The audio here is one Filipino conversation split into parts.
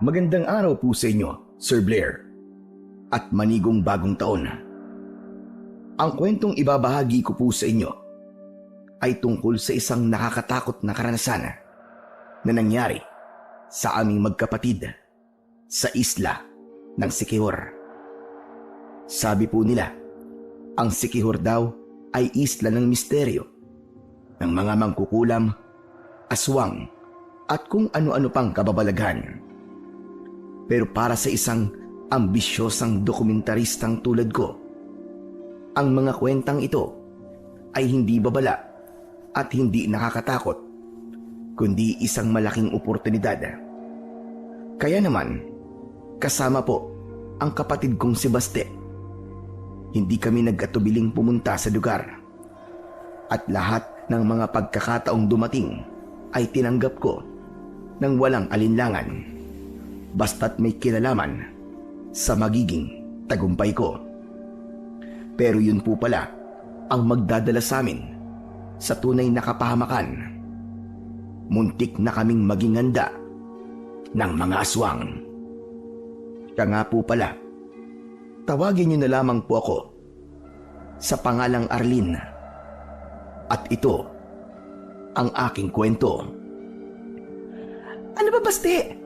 Magandang araw po sa inyo, Sir Blair, at manigong bagong taon. Ang kwentong ibabahagi ko po sa inyo ay tungkol sa isang nakakatakot na karanasan na nangyari sa aming magkapatid sa isla ng Siquijor. Sabi po nila, ang Siquijor daw ay isla ng misteryo, ng mga mangkukulam, aswang, at kung ano-ano pang kababalaghan. Pero para sa isang ambisyosang dokumentaristang tulad ko, ang mga kwentang ito ay hindi babala at hindi nakakatakot, kundi isang malaking oportunidad. Kaya naman, kasama po ang kapatid kong si Baste. Hindi kami nag-atubiling pumunta sa lugar. At lahat ng mga pagkakataong dumating ay tinanggap ko ng walang alinlangan. Basta't may kinalaman sa magiging tagumpay ko. Pero yun po pala ang magdadala sa amin sa tunay na kapahamakan. Muntik na kaming maging handa ng mga aswang. Siya nga po pala, tawagin niyo na lamang po ako sa pangalang Arlene. At ito ang aking kwento. Ano ba, Baste?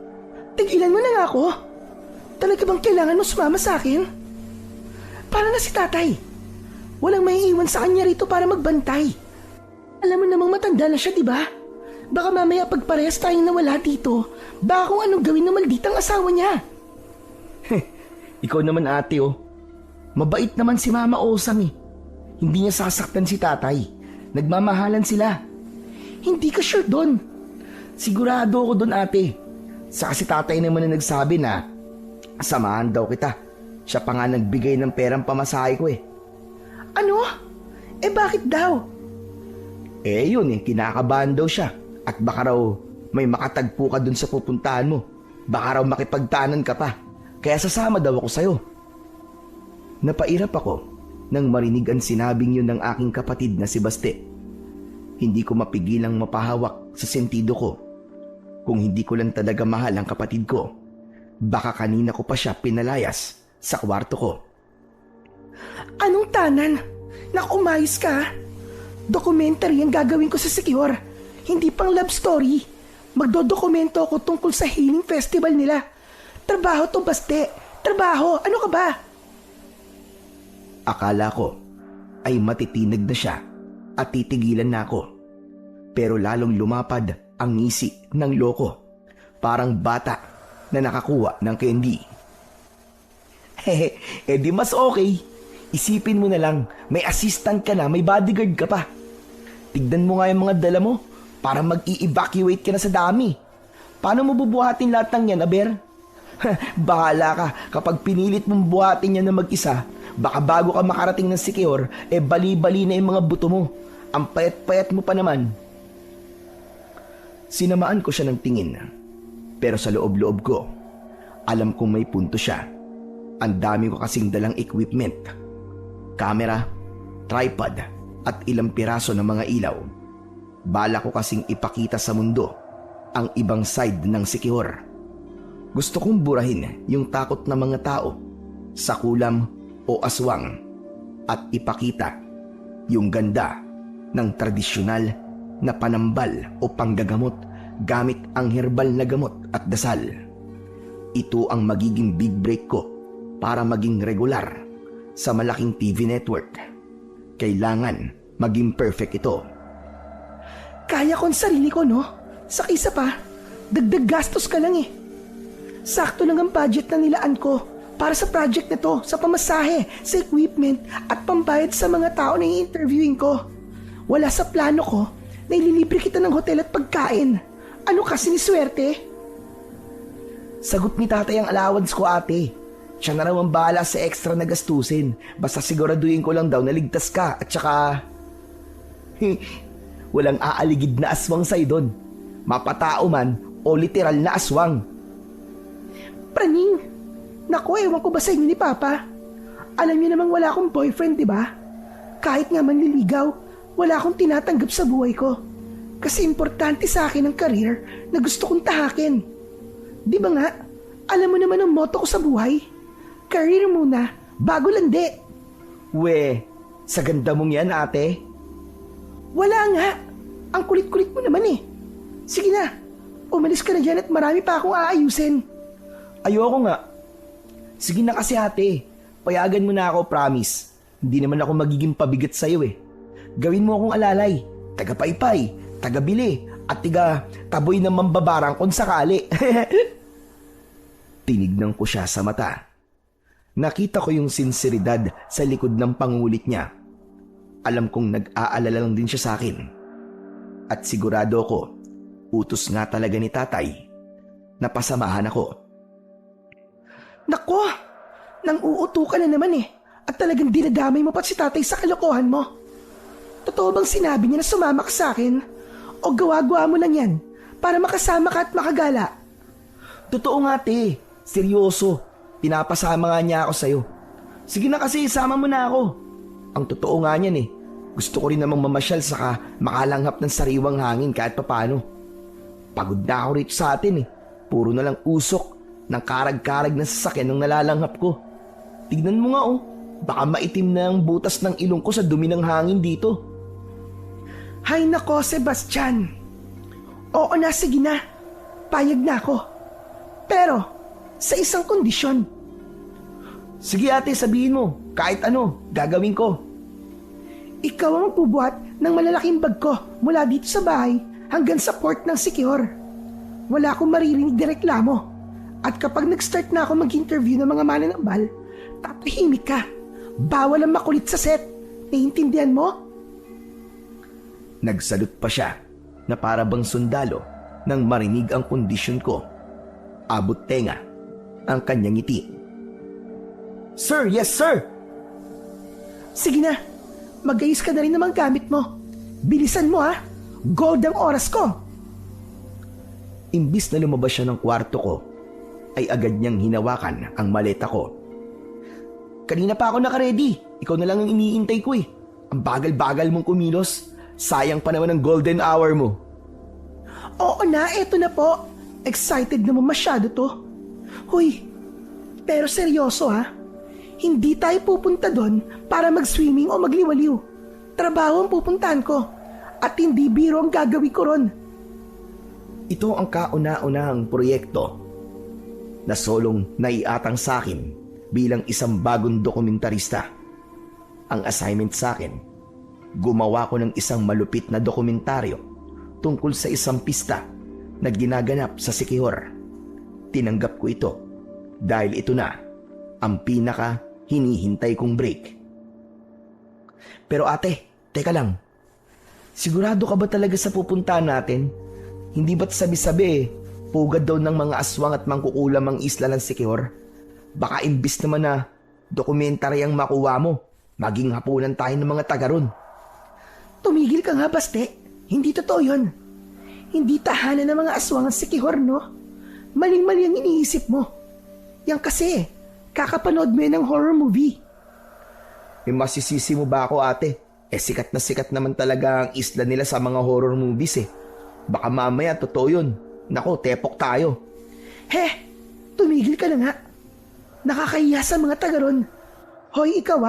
Tigilan mo na nga ako. Talaga bang kailangan mo sumama sa akin? Para na si tatay. Walang maiiwan sa kanya rito para magbantay. Alam mo namang matanda na siya, di ba? Baka mamaya pag parehas tayong nawala dito, baka kung anong gawin ng malditang asawa niya. Ikaw naman ate oh. Mabait naman si Mama Osang eh. Hindi niya sasaktan si tatay. Nagmamahalan sila. Hindi ka sure doon. Sigurado ako doon ate. Saka si tatay naman na nagsabi na samahan daw kita. Siya pa nga nagbigay ng perang pamasahe ko eh. Ano? Eh bakit daw? Eh yun eh, kinakabahan daw siya. At baka raw may makatagpo ka dun sa pupuntahan mo. Baka raw makipagtanan ka pa. Kaya sasama daw ako sa'yo. Napairap ako nang marinig ang sinabing yun ng aking kapatid na si Baste. Hindi ko mapigilang mapahawak sa sentido ko. Kung hindi ko lang talaga mahal ang kapatid ko, baka kanina ko pa siya pinalayas sa kwarto ko. Anong tanan? Nakumayos ka? Documentary ang gagawin ko sa Siquijor. Hindi pang love story. Magdodokumento ako tungkol sa healing festival nila. Trabaho to, Baste. Trabaho. Ano ka ba? Akala ko ay matitinag na siya at titigilan na ako. Pero lalong lumapad ang ngisi ng loko. Parang bata na nakakuha ng candy. Eh di mas okay. Isipin mo na lang, may assistant ka na, may bodyguard ka pa. Tignan mo nga yung mga dala mo para mag-i-evacuate ka na sa dami. Paano mo bubuhatin lahat ng yan, Aber? Bahala ka, kapag pinilit mong buhatin yan na mag-isa, baka bago ka makarating ng Siquijor, eh bali-bali na yung mga buto mo. Ang payat-payat mo pa naman. Sinamaan ko siya ng tingin. Pero sa loob-loob ko, alam kong may punto siya. Ang dami ko kasing dalang equipment. Camera, tripod, at ilang piraso ng mga ilaw. Bala ko kasing ipakita sa mundo ang ibang side ng Siquijor. Gusto kong burahin yung takot ng mga tao sa kulam o aswang at ipakita yung ganda ng tradisyonal na panambal o panggagamot gamit ang herbal na gamot at dasal. Ito ang magiging big break ko para maging regular sa malaking TV network. Kailangan maging perfect ito. Kaya ko ang sarili ko, no? Sa isa pa, dagdag gastos ka lang eh. Sakto lang ang budget na nilaan ko para sa project na to, sa pamasahe, sa equipment at pambayad sa mga tao na i-interviewin ko. Wala sa plano ko na ililibre kita ng hotel at pagkain. Ano ka, siniswerte? Sagot ni tatay ang allowance ko ate. Siya na raw ang bahala sa extra na gastusin. Basta siguraduhin ko lang daw na ligtas ka at saka... walang aaligid na aswang sa'yo doon. Mapatao man o literal na aswang. Praning, naku, ewan ko ba sa inyo ni Papa? Alam niyo namang wala akong boyfriend, di ba? Kahit nga manliligaw, wala akong tinatanggap sa buhay ko. Kasi importante sa akin ang career na gusto kong tahakin. Di ba nga, Alam mo naman ang motto ko sa buhay. Career muna, bago landi. We, sa ganda mong yan ate. Wala nga. Ang kulit-kulit mo naman eh. Sige na, umalis ka na dyan at marami pa akong aayusin. Ayoko nga. Sige na kasi ate, payagan mo na ako, promise. Hindi naman ako magiging pabigat sa'yo eh. Gawin mo akong alalay, taga-paypay, taga-bili, at taboy ng mambabarang kung sakali. Tinignan ko siya sa mata. Nakita ko yung sinseridad sa likod ng pangulit niya. Alam kong nag-aalala lang din siya sa akin. At sigurado ko, utos nga talaga ni tatay na pasamahan ako. Nako, nang uuto ka na naman eh. At talagang dinadamay mo pa si tatay sa kalokohan mo. Totoo bang sinabi niya na sumama ka sa akin? O gawa-gawa mo lang yan para makasama ka at makagala? Totoo nga te, seryoso. Pinapasama nga niya ako sa'yo. Sige na kasi, isama mo na ako. Ang totoo nga niyan eh. Gusto ko rin namang mamasyal saka makalanghap ng sariwang hangin kahit papano. Pagod na ako rito sa atin eh. Puro na lang usok ng karag-karag na sasakyan ng nalalanghap ko. Tignan mo nga oh. Baka maitim na ang butas ng ilong ko sa dumi ng hangin dito. Hay nako, Sebastian. Oo na, sige na. Payag na ako. Pero, sa isang kondisyon. Sige ate, sabihin mo. Kahit ano, gagawin ko. Ikaw ang magbubuhat ng malalaking bag ko mula dito sa bahay hanggang sa port ng Siquijor. Wala akong maririnig na reklamo. At kapag nag-start na ako mag-interview ng mga mananambal, tatahimik ka. Bawal ang makulit sa set. Naiintindihan mo? Nagsalot pa siya na para bang sundalo nang marinig ang kondisyon ko. Abot tenga ang kanyang ngiti. Sir, yes sir! Sige na, mag-ayos ka na rin ng mga gamit mo. Bilisan mo ha, gold ang oras ko. Imbis na lumabas siya ng kwarto ko, ay agad niyang hinawakan ang maleta ko. Kanina pa ako nakaredy. Ikaw na lang ang iniintay ko eh. Ang bagal-bagal mong kumilos. Sayang pa naman ang golden hour mo. Oo na, eto na po. Excited naman masyado to. Huy, pero seryoso ha. Hindi tayo pupunta doon para mag-swimming o magliwaliw. Trabaho ang pupuntahan ko. At hindi biro ang gagawin ko ron. Ito ang kauna-unahang proyekto na solong naiatang sa akin bilang isang bagong dokumentarista. Ang assignment sa akin, gumawa ko ng isang malupit na dokumentaryo tungkol sa isang pista na ginaganap sa Siquijor. Tinanggap ko ito dahil ito na ang pinaka hinihintay kong break. Pero ate, teka lang. Sigurado ka ba talaga sa pupuntahan natin? Hindi ba't sabi-sabi pugad daw ng mga aswang at mangkukulam ang isla ng Siquijor? Baka imbis naman na dokumentary ang makuha mo, maging hapunan tayo ng mga taga ron. Tumigil ka nga, Baste. Hindi totoo yun. Hindi tahanan ng mga aswang ang Siquijor, no? Maling-mali ang iniisip mo. Yan kasi, kakapanood mo yan ng horror movie. Masisisi mo ba ako ate? Sikat na sikat naman talaga ang isla nila sa mga horror movies eh. Baka mamaya totoo yun. Nako, tepok tayo. Tumigil ka na nga. Nakakahiya sa mga taga ron. Hoy, ikaw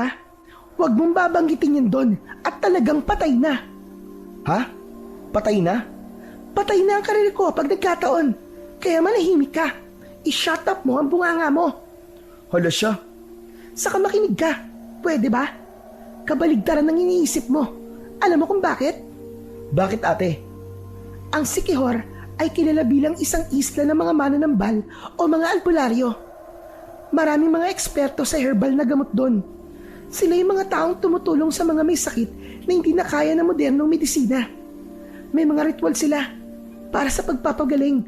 huwag mong babanggitin yan doon at talagang patay na. Ha? Patay na? Patay na ang karir ko pag nagkataon. Kaya manahimik ka. I-shut up mo ang bunganga mo. Hala siya. Saka makinig ka. Pwede ba? Kabaligtaran ng iniisip mo. Alam mo kung bakit? Bakit ate? Ang Siquijor ay kilala bilang isang isla ng mga mananambal o mga albularyo. Maraming mga eksperto sa herbal na gamot doon. Sila yung mga taong tumutulong sa mga may sakit na hindi na kaya ng modernong medisina. May mga ritual sila para sa pagpapagaling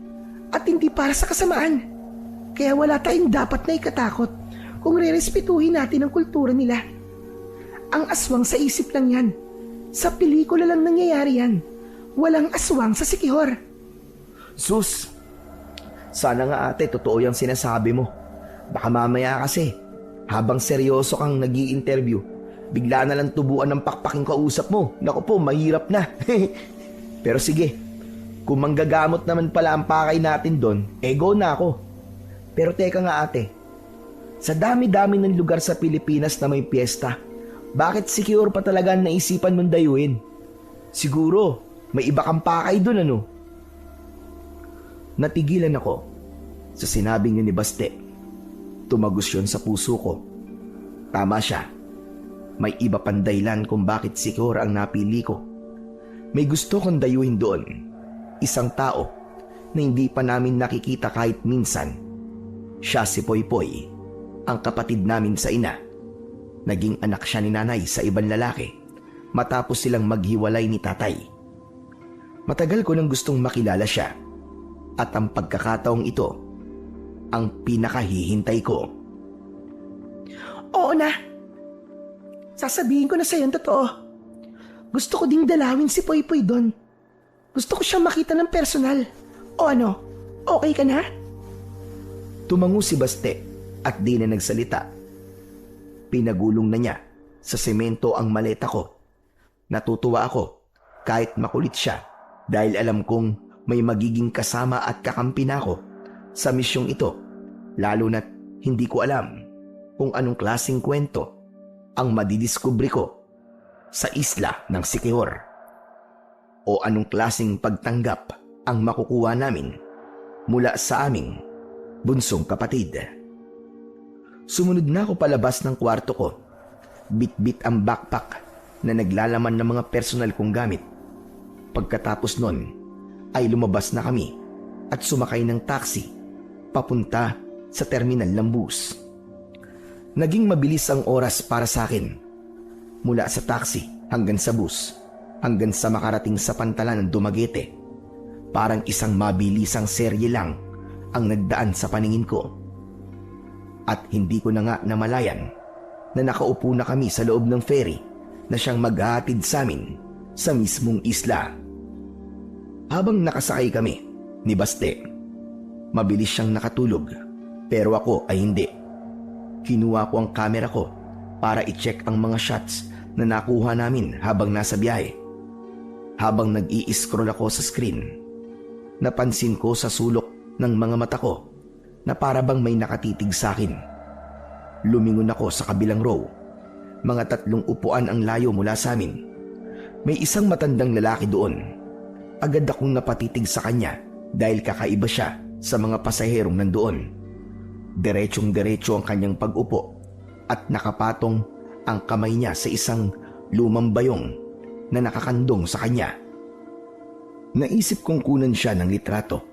at hindi para sa kasamaan. Kaya wala tayong dapat na ikatakot kung rerespetuhin natin ang kultura nila. Ang aswang sa isip lang yan. Sa pelikula lang nangyayari yan. Walang aswang sa Siquijor. Sus, sana nga ate totoo yung sinasabi mo. Baka mamaya kasi, habang seryoso kang nag-i-interview, bigla na lang tubuan ng pakpaking kausap mo. Naku po, mahirap na. Pero sige, kung manggagamot naman pala ang pakay natin doon, go na ako. Pero teka nga ate, sa dami-dami ng lugar sa Pilipinas na may piyesta, bakit si Kior pa talaga ang naisipan mong dayuin? Siguro, may iba kang pakay dun ano? Natigilan ako sa sinabing yun ni Baste. Tumagos yun sa puso ko. Tama siya. May iba pang dahilan kung bakit si Kior ang napili ko. May gusto kong dayuhin doon. Isang tao na hindi pa namin nakikita kahit minsan. Siya si Poy Poy, ang kapatid namin sa ina. Naging anak siya ni nanay sa ibang lalaki matapos silang maghiwalay ni tatay. Matagal ko nang gustong makilala siya at ang pagkakataong ito ang pinakahihintay ko. Oo na. Sasabihin ko na sa'yo ang totoo. Gusto ko ding dalawin si Poy Poy doon. Gusto ko siyang makita ng personal. O ano, okay ka na? Tumango si Baste at di na nagsalita. Pinagulong na niya sa semento ang maleta ko. Natutuwa ako kahit makulit siya dahil alam kong may magiging kasama at kakampi na ako sa misyong ito, lalo na't hindi ko alam kung anong klaseng kwento ang madidiskubre ko sa isla ng Siquijor o anong klaseng pagtanggap ang makukuha namin mula sa aming bunsong kapatid. Sumunod na ako palabas ng kwarto ko. Bit-bit ang backpack na naglalaman ng mga personal kong gamit. Pagkatapos nun ay lumabas na kami at sumakay ng taxi papunta sa terminal ng bus. Naging mabilis ang oras para sa akin. Mula sa taxi hanggang sa bus, hanggang sa makarating sa pantalan ng Dumaguete. Parang isang mabilisang serye lang ang nagdaan sa paningin ko. At hindi ko na nga namalayan na nakaupo na kami sa loob ng ferry na siyang maghahatid sa amin sa mismong isla. Habang nakasakay kami ni Baste, mabilis siyang nakatulog pero ako ay hindi. Kinuha ko ang kamera ko para i-check ang mga shots na nakuha namin habang nasa biyahe. Habang nag-i-scroll ako sa screen, napansin ko sa sulok ng mga mata ko na para bang may nakatitig sa akin. Lumingon ako sa kabilang row. Mga 3 upuan ang layo mula sa amin. May isang matandang lalaki doon. Agad akong napatitig sa kanya dahil kakaiba siya sa mga pasaherong nandoon. Diretsong-diretso ang kanyang pag-upo at nakapatong ang kamay niya sa isang lumang bayong na nakakandong sa kanya. Naisip kong kunan siya ng litrato.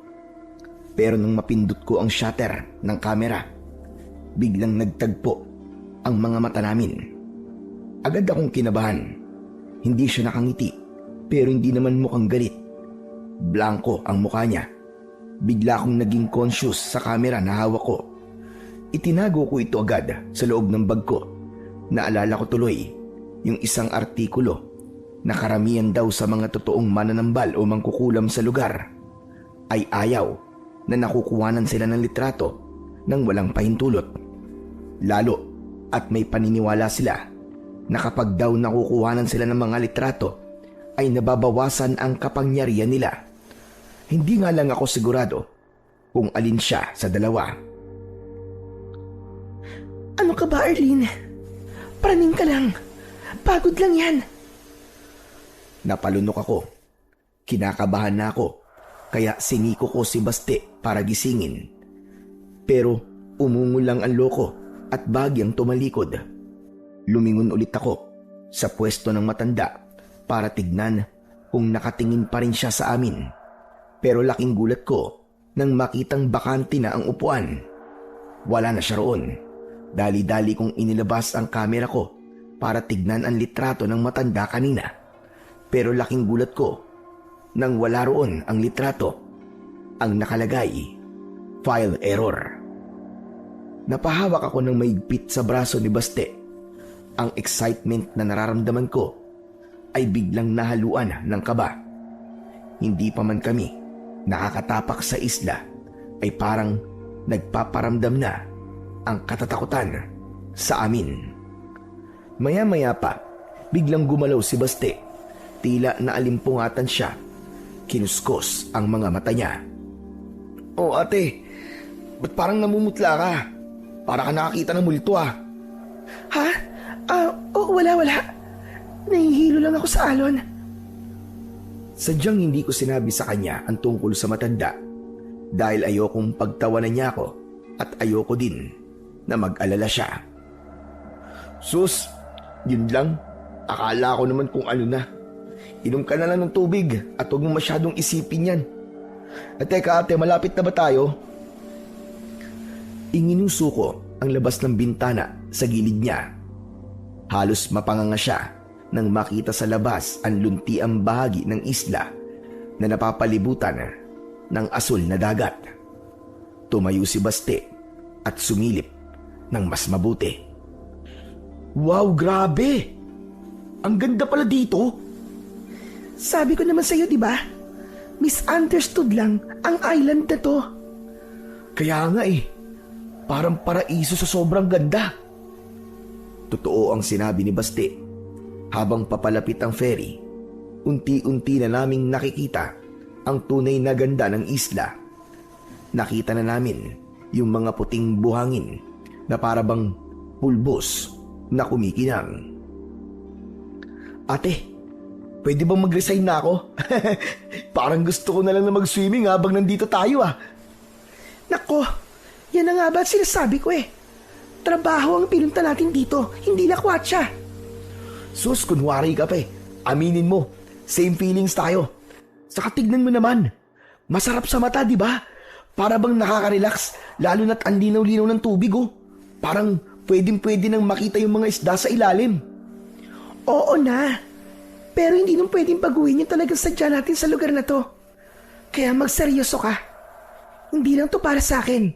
Pero nang mapindot ko ang shutter ng kamera, biglang nagtagpo ang mga mata namin. Agad akong kinabahan. Hindi siya nakangiti, pero hindi naman mukhang galit. Blanko ang mukha niya. Bigla akong naging conscious sa kamera na hawak ko. Itinago ko ito agad sa loob ng bag ko. Naalala ko tuloy yung isang artikulo na karamihan daw sa mga totoong mananambal o mangkukulam sa lugar ay ayaw na nakukuhanan sila ng litrato nang walang pahintulot. Lalo at may paniniwala sila na kapag daw nakukuhanan sila ng mga litrato ay nababawasan ang kapangyarihan nila. Hindi nga lang ako sigurado kung alin siya sa dalawa. Ano ka ba, Arlene? Praning ka lang. Pagod lang yan. Napalunok ako. Kinakabahan na ako. Kaya siniko ko si Baste para gisingin. Pero umungol lang ang loko at bagyang tumalikod. Lumingon ulit ako sa pwesto ng matanda para tignan kung nakatingin pa rin siya sa amin. Pero laking gulat ko nang makitang bakante na ang upuan. Wala na siya roon. Dali-dali kong inilabas ang kamera ko para tignan ang litrato ng matanda kanina. Pero laking gulat ko nang wala roon ang litrato. Ang nakalagay, file error. Napahawak ako ng maigpit sa braso ni Baste. Ang excitement na nararamdaman ko ay biglang nahaluan ng kaba. Hindi pa man kami nakakatapak sa isla ay parang nagpaparamdam na ang katatakutan sa amin. Maya-maya pa, biglang gumalaw si Baste. Tila naalimpungatan siya. Kinuskos ang mga mata niya. "Oh ate, Ba't parang namumutla ka? Para ka nakakita ng multo ah. Ha? Wala. Nahihilo lang ako sa alon. Sadyang hindi ko sinabi sa kanya ang tungkol sa matanda dahil ayokong pagtawanan niya ako at ayoko din na mag-alala siya. Sus, yun lang. Akala ko naman kung ano na. Inom ka na lang ng tubig at huwag mo masyadong isipin yan. At teka ate, malapit na ba tayo? Inginuso ko ang labas ng bintana sa gilid niya. Halos mapanganga siya nang makita sa labas ang luntiang bahagi ng isla na napapalibutan ng asul na dagat. Tumayo si Baste at sumilip ng mas mabuti. Wow, grabe! Ang ganda pala dito! Sabi ko naman sa'yo, di ba? Misunderstood lang ang island na to. Kaya nga parang paraiso sa sobrang ganda. Totoo ang sinabi ni Baste. Habang papalapit ang ferry, unti-unti na naming nakikita ang tunay na ganda ng isla. Nakita na namin yung mga puting buhangin na parabang pulbos na kumikinang. Ate, pwede bang mag-resign na ako? Parang gusto ko na lang na mag-swimming habang nandito tayo ah. Nako, yan na nga ba sinasabi ko Trabaho ang pinunta natin dito, hindi lakwatsa. Sus, kunwari ka pa Aminin mo, same feelings tayo. Saka tignan mo naman. Masarap sa mata, di ba? Para bang nakaka-relax, lalo na't ang linaw-linaw ng tubig Parang pwedeng-pwede nang makita yung mga isda sa ilalim. Oo na. Pero hindi nung pwedeng baguhin yung talagang sadya natin sa lugar na to. Kaya magseryoso ka. Hindi lang to para sa akin.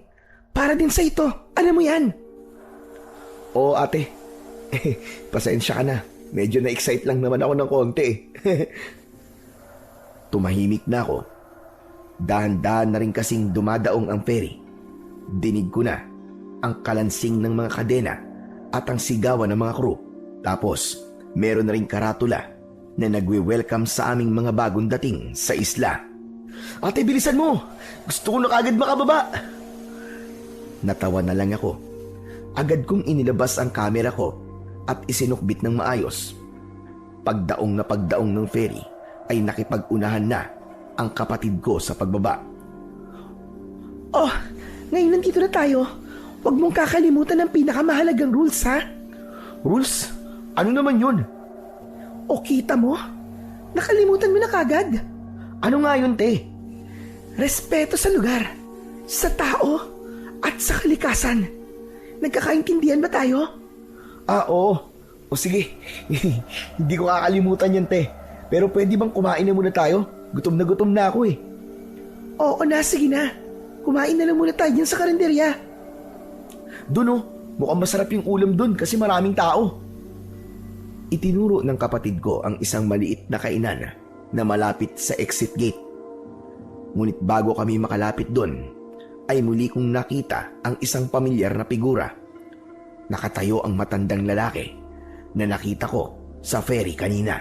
Para din sa ito. Alam mo yan. Oo ate. Pasensya ka na. Medyo na-excite lang naman ako ng konti Tumahimik na ako. Dahan-dahan na rin kasing dumadaong ang ferry. Dinig ko na ang kalansing ng mga kadena at ang sigawan ng mga crew. Tapos, meron na rin karatula na nagwe-welcome sa aming mga bagong dating sa isla. Ate, bilisan mo! Gusto ko na kagad makababa! Natawa na lang ako. Agad kong inilabas ang kamera ko at isinukbit ng maayos. Pagdaong ng ferry ay nakipag-unahan na ang kapatid ko sa pagbaba. Oh, ngayon nandito na tayo. Huwag mong kakalimutan ang pinakamahalagang rules, ha? Rules? Ano naman yun? O kita mo? Nakalimutan mo na kagad. Ano nga yun, te? Respeto sa lugar, sa tao, at sa kalikasan. Nagkakaintindihan ba tayo? Oo. O sige, hindi ko kakalimutan yan, te. Pero pwede bang kumain na muna tayo? Gutom na ako Oo na, sige na. Kumain na lang muna tayo dyan sa karinderya. Doon mukhang masarap yung ulam doon kasi maraming tao. Itinuro ng kapatid ko ang isang maliit na kainan na malapit sa exit gate. Ngunit bago kami makalapit doon, ay muli kong nakita ang isang pamilyar na figura. Nakatayo ang matandang lalaki na nakita ko sa ferry kanina.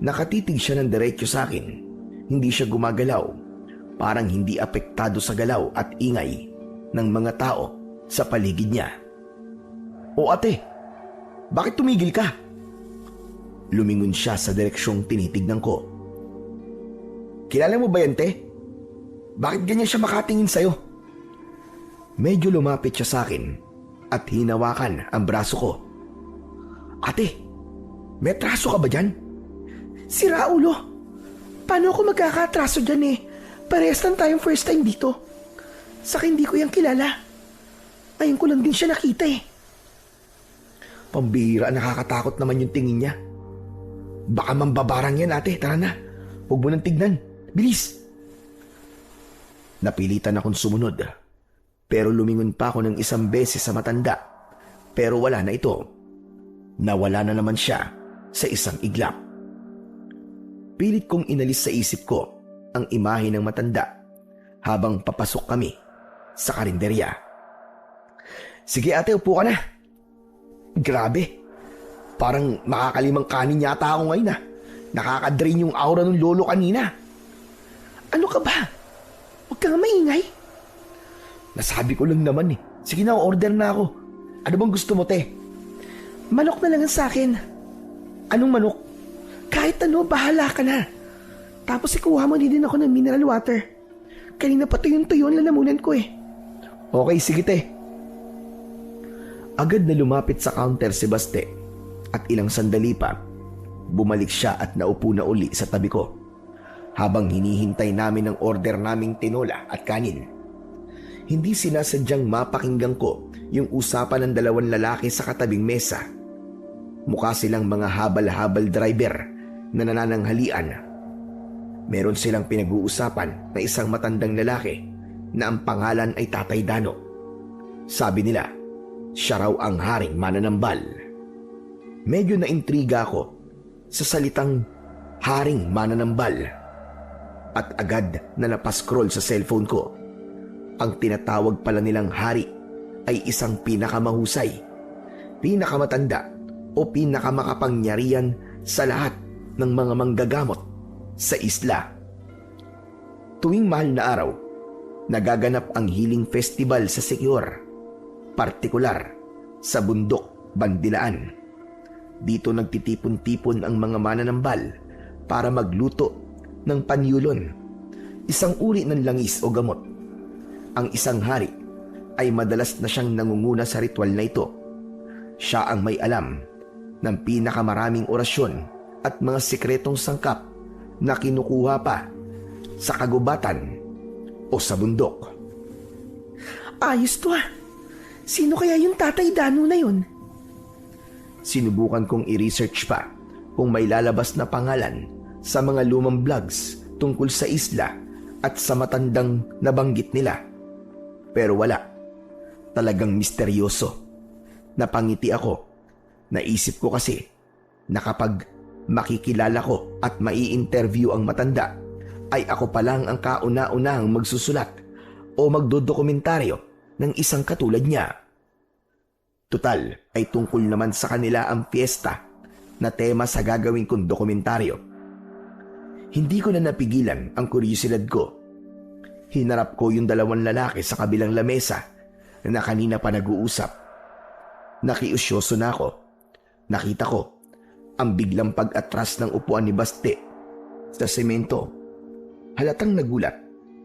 Nakatitig siya ng diretso sa akin. Hindi siya gumagalaw. Parang hindi apektado sa galaw at ingay ng mga tao sa paligid niya. O ate, bakit tumigil ka? Lumingon siya sa direksyong tinitignan ko. Kilala mo ba yan, te? Bakit ganyan siya makatingin sa'yo? Medyo lumapit siya sa akin at hinawakan ang braso ko. Ate, may atraso ka ba dyan? Si Raulo, paano ako magkakatraso dyan Parehas lang tayong first time dito. Saka hindi ko yung kilala. Ngayon ko lang din siya nakita Pambira, nakakatakot naman yung tingin niya. Baka mambabarang yan, ate. Tara na. Huwag mo nang tignan. Bilis! Napilitan akong sumunod. Pero lumingon pa ako ng isang beses sa matanda. Pero wala na ito. Nawala na naman siya sa isang iglap. Pilit kong inalis sa isip ko ang imahe ng matanda habang papasok kami sa karinderya. Sige ate, upo ka na. Grabe. Parang makakalimang kanin yata ako ngayon Nakaka-drain yung aura ng lolo kanina. Ano ka ba? Huwag kang maingay. Nasabi ko lang naman eh. Sige na, order na ako. Ano bang gusto mo, te? Manok na lang ang sa akin. Anong manok? Kahit ano, bahala ka na. Tapos ikuha mo din ako ng mineral water. Kanina pa tuyon-tuyo ang lalamunan ko eh. Okay, sige te. Agad na lumapit sa counter si Baste at ilang sandali pa, bumalik siya at naupo na uli sa tabi ko habang hinihintay namin ang order naming tinola at kanin. Hindi sinasadyang mapakinggan ko yung usapan ng dalawang lalaki sa katabing mesa. Mukha silang mga habal-habal driver na nanananghalian. Meron silang pinag-uusapan na isang matandang lalaki na ang pangalan ay Tatay Dano. Sabi nila, siya raw ang haring mananambal. Medyo naintriga ako sa salitang haring mananambal at agad na napascroll sa cellphone ko. Ang tinatawag pala nilang hari ay isang pinakamahusay, pinakamatanda o pinakamakapangyarihan sa lahat ng mga manggagamot sa isla. Tuwing mahal na araw, nagaganap ang Healing Festival sa Siquijor, partikular sa bundok Bandilaan. Dito nagtitipon-tipon ang mga mananambal para magluto ng panyulon, isang uri ng langis o gamot. Ang isang hari ay madalas na siyang nangunguna sa ritual na ito. Siya ang may alam ng pinakamaraming orasyon at mga sikretong sangkap na kinukuha pa sa kagubatan o sa bundok. Ayos to ah. Sino kaya yung Tatay Dano na yun? Sinubukan kong i-research pa kung may lalabas na pangalan sa mga lumang vlogs tungkol sa isla at sa matandang nabanggit nila. Pero wala. Talagang misteryoso. Napangiti ako. Naisip ko kasi na kapag makikilala ko at mai-interview ang matanda, ay ako pa lang ang kauna-unahang magsusulat o magdodokumentaryo ng isang katulad niya. Tutal ay tungkol naman sa kanila ang fiesta na tema sa gagawin kong dokumentaryo. Hindi ko na napigilan ang kuryosidad ko. Hinarap ko yung dalawang lalaki sa kabilang lamesa na kanina pa nag-uusap. Nakiusyoso na ako. Nakita ko ang biglang pag-atras ng upuan ni Baste sa semento. Halatang nagulat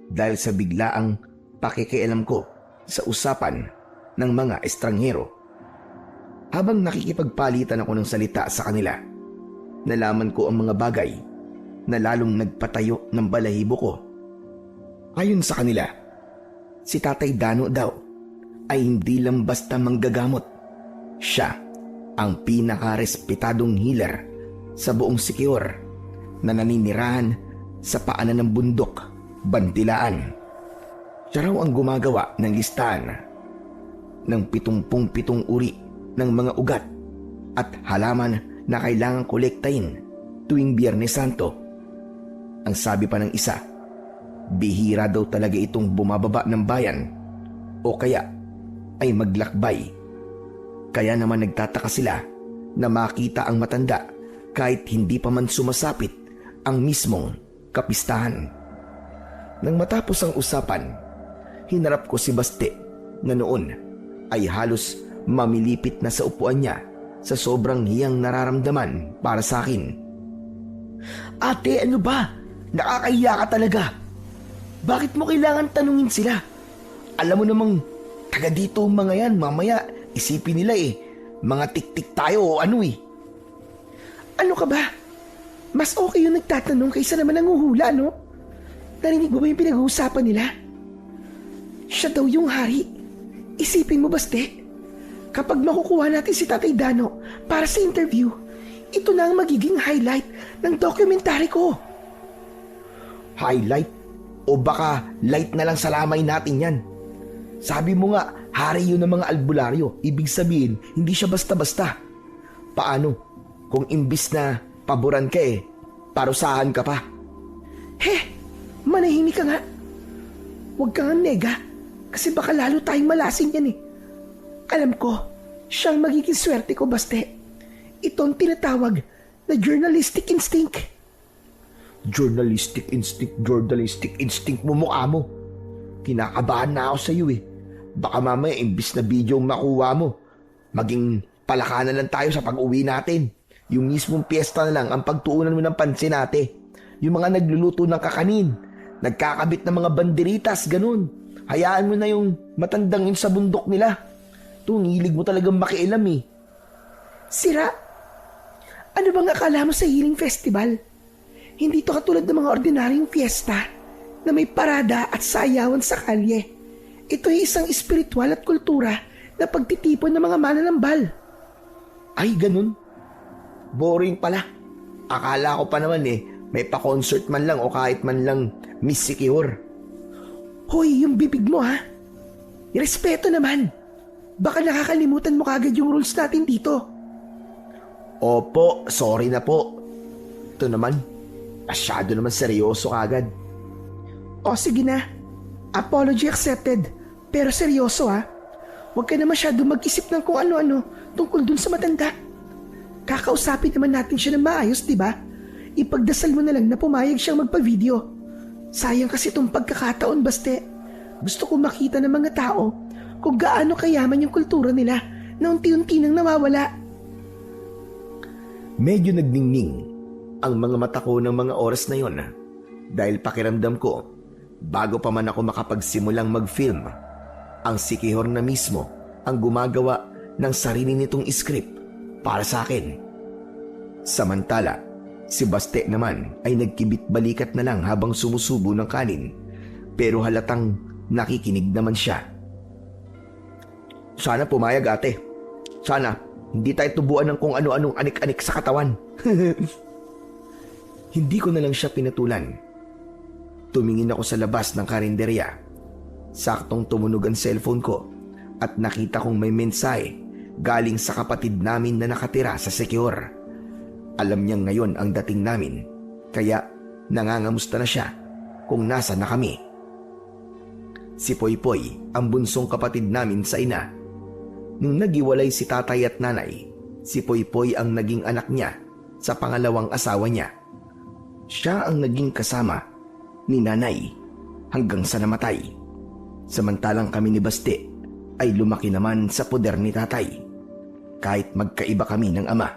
dahil sa biglaang pakikialam ko sa usapan ng mga estranghero. Habang nakikipagpalitan ako ng salita sa kanila, nalaman ko ang mga bagay na lalong nagpatayo ng balahibo ko. Ayon sa kanila, si Tatay Dano daw ay hindi lang basta manggagamot. Siya ang pinaka-respetadong healer sa buong Siquijor na naninirahan sa paanan ng bundok, Bandilaan. Siya raw ang gumagawa ng listahan ng 77 uri ng mga ugat at halaman na kailangang kolektahin tuwing Biyernes Santo. Ang sabi pa ng isa, bihira daw talaga itong bumababa ng bayan o kaya ay maglakbay. Kaya naman nagtataka sila na makita ang matanda kahit hindi pa man sumasapit ang mismong kapistahan. Nang matapos ang usapan, hinarap ko si Baste na noon ay halos mamilipit na sa upuan niya sa sobrang hiyang nararamdaman para sa akin. Ate, ano ba? Nakakahiya ka talaga. Bakit mo kailangan tanungin sila? Alam mo namang taga dito ang mga yan, mamaya isipin nila mga tik-tik tayo o ano eh. Ano ka ba? Mas okay yung nagtatanong kaysa naman nanguhula, no? Narinig mo ba yung pinag-uusapan nila? Siya daw yung hari. Isipin mo, Baste, kapag makukuha natin si Tatay Dano para sa interview, ito na ang magiging highlight ng documentary ko. Highlight? O baka light na lang sa lamay natin yan. Sabi mo nga, hari yun ng mga albularyo. Ibig sabihin, hindi siya basta-basta. Paano kung imbis na paboran ka parusahan ka pa? Manahimik ka nga. Huwag kang nega, kasi baka lalo tayong malasing yan Alam ko, siyang magiging swerte ko, Baste. Ito ang tinatawag na journalistic instinct. Journalistic instinct mo, mukha mo. Kinakabahan na ako sa iyo Baka mamaya imbis na video ang makuha mo, maging palakanan lang tayo sa pag-uwi natin. Yung mismong piyesta na lang ang pagtuunan mo ng pansin ate. Yung mga nagluluto ng kakanin, nagkakabit ng mga banderitas, ganun. Hayaan mo na yung matandang yun sa bundok nila. Tungilig mo talagang makialam eh. Sira, ano bang akala mo sa Healing Festival? Hindi to katulad ng mga ordinaryong fiesta na may parada at sayawan sa kalye. Ito ay isang espiritual at kultura na pagtitipon ng mga mananambal. Ay, ganun. Boring pala. Akala ko pa naman may pa-concert man lang o kahit man lang Miss Sikihor. Hoy, yung bibig mo ha. Respeto naman. Baka nakakalimutan mo kagad yung rules natin dito. Opo, sorry na po. Ito naman, masyado naman seryoso kagad. O sige na, apology accepted. Pero seryoso ha. Huwag ka na masyado mag-isip ng kung ano-ano tungkol dun sa matanda. Kakausapin naman natin siya ng maayos, di ba? Ipagdasal mo na lang na pumayag siyang magpa-video. Sayang kasi itong pagkakataon, baste. Gusto ko makita ng mga tao kung gaano kayaman yung kultura nila na unti-unti nang nawawala. Medyo nagningning ang mga mata ko ng mga oras na yon dahil pakiramdam ko bago pa man ako makapagsimulang mag-film, ang Sikihor na mismo ang gumagawa ng sarili nitong script para sa akin. Samantala, si Baste naman ay nagkibit-balikat na lang habang sumusubo ng kanin pero halatang nakikinig naman siya. Sana pumayag ate. Sana hindi tayo tubuan ng kung ano-anong anik-anik sa katawan. Hindi ko na lang siya pinatulan. Tumingin ako sa labas ng karinderya. Saktong tumunog ang cellphone ko at nakita kong may mensahe galing sa kapatid namin na nakatira sa Sikihor. Alam niyang ngayon ang dating namin, kaya nangangamusta na siya kung nasa na kami. Si Poypoy ang bunsong kapatid namin sa ina. Nung nagiwalay si tatay at nanay, si Poypoy ang naging anak niya sa pangalawang asawa niya. Siya ang naging kasama ni nanay hanggang sa namatay. Samantalang kami ni Baste ay lumaki naman sa poder ni tatay. Kahit magkaiba kami ng ama,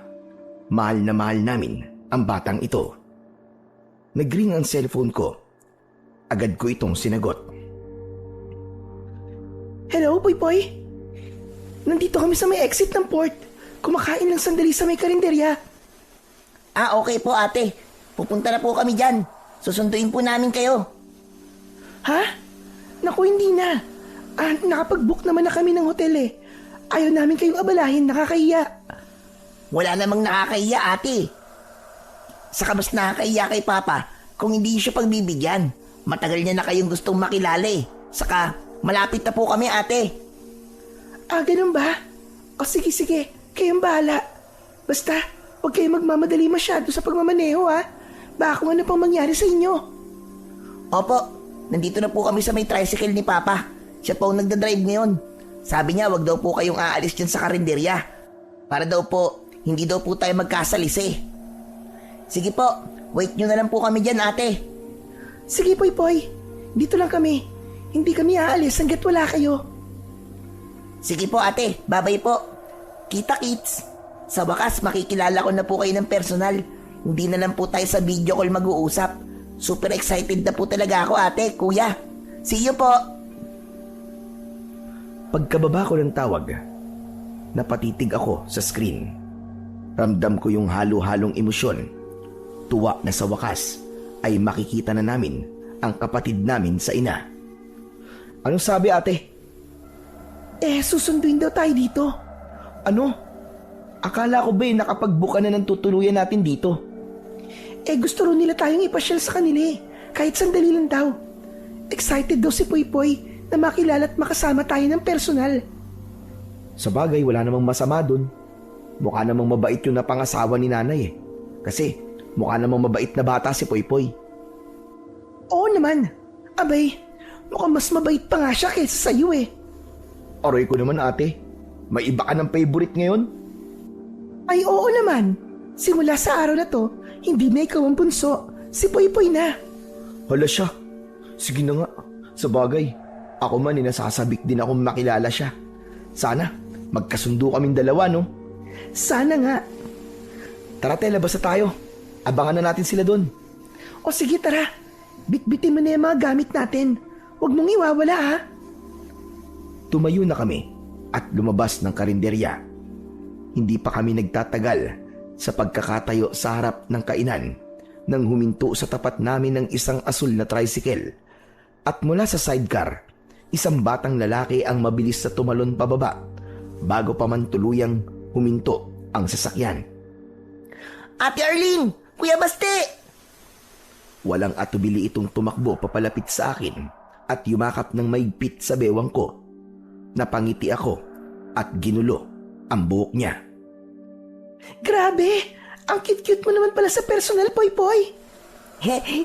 mahal na mahal namin ang batang ito. Nagring ang cellphone ko. Agad ko itong sinagot. Hello, Poypoy? Nandito kami sa may exit ng port. Kumakain lang sandali sa may karinderya. Okay po ate. Pupunta na po kami dyan. Susunduin po namin kayo. Ha? Naku, hindi na. Nakapag-book naman na kami ng hotel eh. Ayaw namin kayong abalahin, nakakahiya. Wala namang nakakahiya ate. Saka mas nakakahiya kay Papa kung hindi siya pagbibigyan. Matagal niya na kayong gustong makilala eh. Saka malapit na po kami ate. Ganun ba? O sige, kayong bahala. Basta, huwag kayong magmamadali masyado sa pagmamaneho ha. Baka kung ano pang mangyari sa inyo. Opo, nandito na po kami sa may tricycle ni Papa. Siya po ang nagdadrive ngayon. Sabi niya wag daw po kayong aalis dyan sa karinderya. Para daw po, hindi daw po tayo magkasalisi. Sige po, wait nyo na lang po kami dyan ate. Sige Poypoy, dito lang kami. Hindi kami aalis hanggat wala kayo. Sige po ate, babay po. Kita kits. Sa wakas, makikilala ko na po kayo ng personal. Hindi na lang po tayo sa video call mag-uusap. Super excited na po talaga ako ate, kuya. See you po. Pagkababa ko ng tawag, napatitig ako sa screen. Ramdam ko yung halo-halong emosyon. Tuwa na sa wakas ay makikita na namin ang kapatid namin sa ina. Anong sabi ate? Susunduin daw tayo dito. Ano? Akala ko ba nakapag-book na ng tutuluyan natin dito? Gusto rin nila tayong ipasyal sa kanila eh. Kahit sandali lang daw. Excited daw si Poypoy na makilala at makasama tayo ng personal. Sa bagay, wala namang masama dun. Mukha namang mabait yung napangasawa ni nanay eh. Kasi mukha namang mabait na bata si Poypoy. Oo naman. Abay, mukhang mas mabait pa nga siya kaysa sa'yo eh. Aroy ko naman ate, may iba ka ng favorite ngayon? Ay oo naman. Simula sa araw na to, hindi na ikaw ang bunso. Si Poypoy na. Hala siya. Sige na nga. Sa bagay, Ako man nasasabik din akong makilala siya. Sana magkasundo kaming dalawa, no? Sana nga. Tara te, labas na tayo. Abangan na natin sila doon. O sige, tara. Bitbitin mo na yung mga gamit natin. Huwag mong iwawala, ha? Tumayo na kami at lumabas ng karinderya. Hindi pa kami nagtatagal sa pagkakatayo sa harap ng kainan nang huminto sa tapat namin ng isang asul na tricycle. At mula sa sidecar, isang batang lalaki ang mabilis na tumalon pababa bago pa man tuluyang huminto ang sasakyan. Ate Arlene! Kuya Baste! Walang atubili itong tumakbo papalapit sa akin at yumakap ng maigpit sa bewang ko. Napangiti ako at ginulo ang buhok niya. Grabe! Ang cute-cute mo naman pala sa personal, Poy-Poy.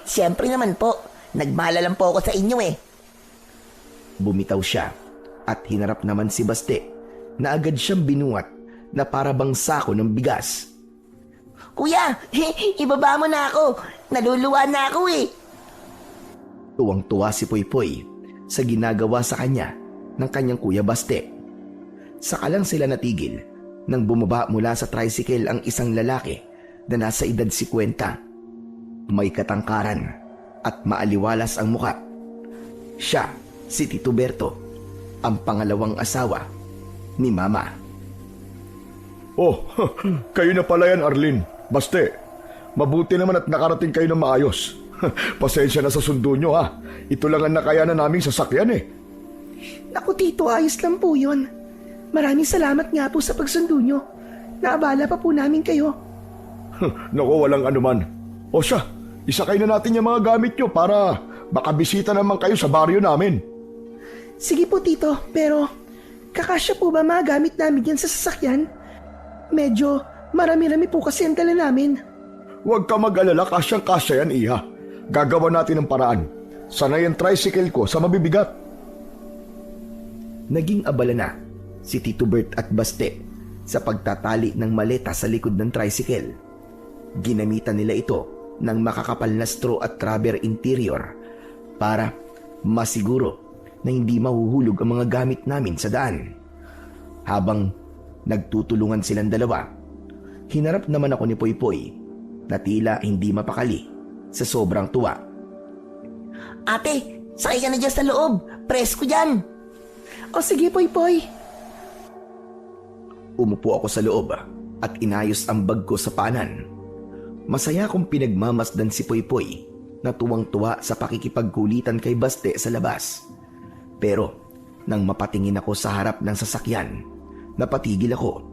Siyempre naman po. Nagmala lang po ako sa inyo eh. Bumitaw siya at hinarap naman si Baste na agad siyang binuhat na para bang sako ng bigas. Kuya, ibaba mo na ako. Naluluwa na ako eh. Tuwang-tuwa si Poy-Poy sa ginagawa sa kanya ng kanyang kuya Baste. Saka lang sila natigil nang bumaba mula sa tricycle ang isang lalaki na nasa edad 50. May katangkaran at maaliwalas ang muka. Siya, si Tito Berto, ang pangalawang asawa ni Mama. Oh, kayo na pala yan, Arlene. Baste, mabuti naman at nakarating kayo ng maayos. Pasensya na sa sundo nyo ha. Ito lang ang nakayanan naming sasakyan eh. Naku, Tito, ayos lang po yun. Maraming salamat nga po sa pagsundo nyo. Naabala pa po namin kayo. Naku, walang anuman. O siya, isakay na natin yung mga gamit nyo para makabisita naman kayo sa baryo namin. Sige po, Tito, pero kakasya po ba mga gamit namin yan sa sasakyan? Medyo marami-rami po kasi ang dala namin. Huwag ka mag-alala, kasyang-kasya yan, Iha. Gagawa natin ng paraan. Sanay ang tricycle ko sa mabibigat. Naging abala na si Tito Bert at Baste sa pagtatali ng maleta sa likod ng tricycle. Ginamitan nila ito ng makakapal na straw at rubber interior para masiguro na hindi mahuhulog ang mga gamit namin sa daan. Habang nagtutulungan silang dalawa, hinarap naman ako ni Poy-Poy na tila hindi mapakali sa sobrang tuwa. Ate, sakay ka na dyan sa loob. Presko dyan. O sige, Poy-Poy. Umupo ako sa loob at inayos ang bag ko sa paanan. Masaya kong pinagmamasdan si Poy-Poy na tuwang-tuwa sa pakikipagkulitan kay Baste sa labas. Pero nang mapatingin ako sa harap ng sasakyan, napatigil ako.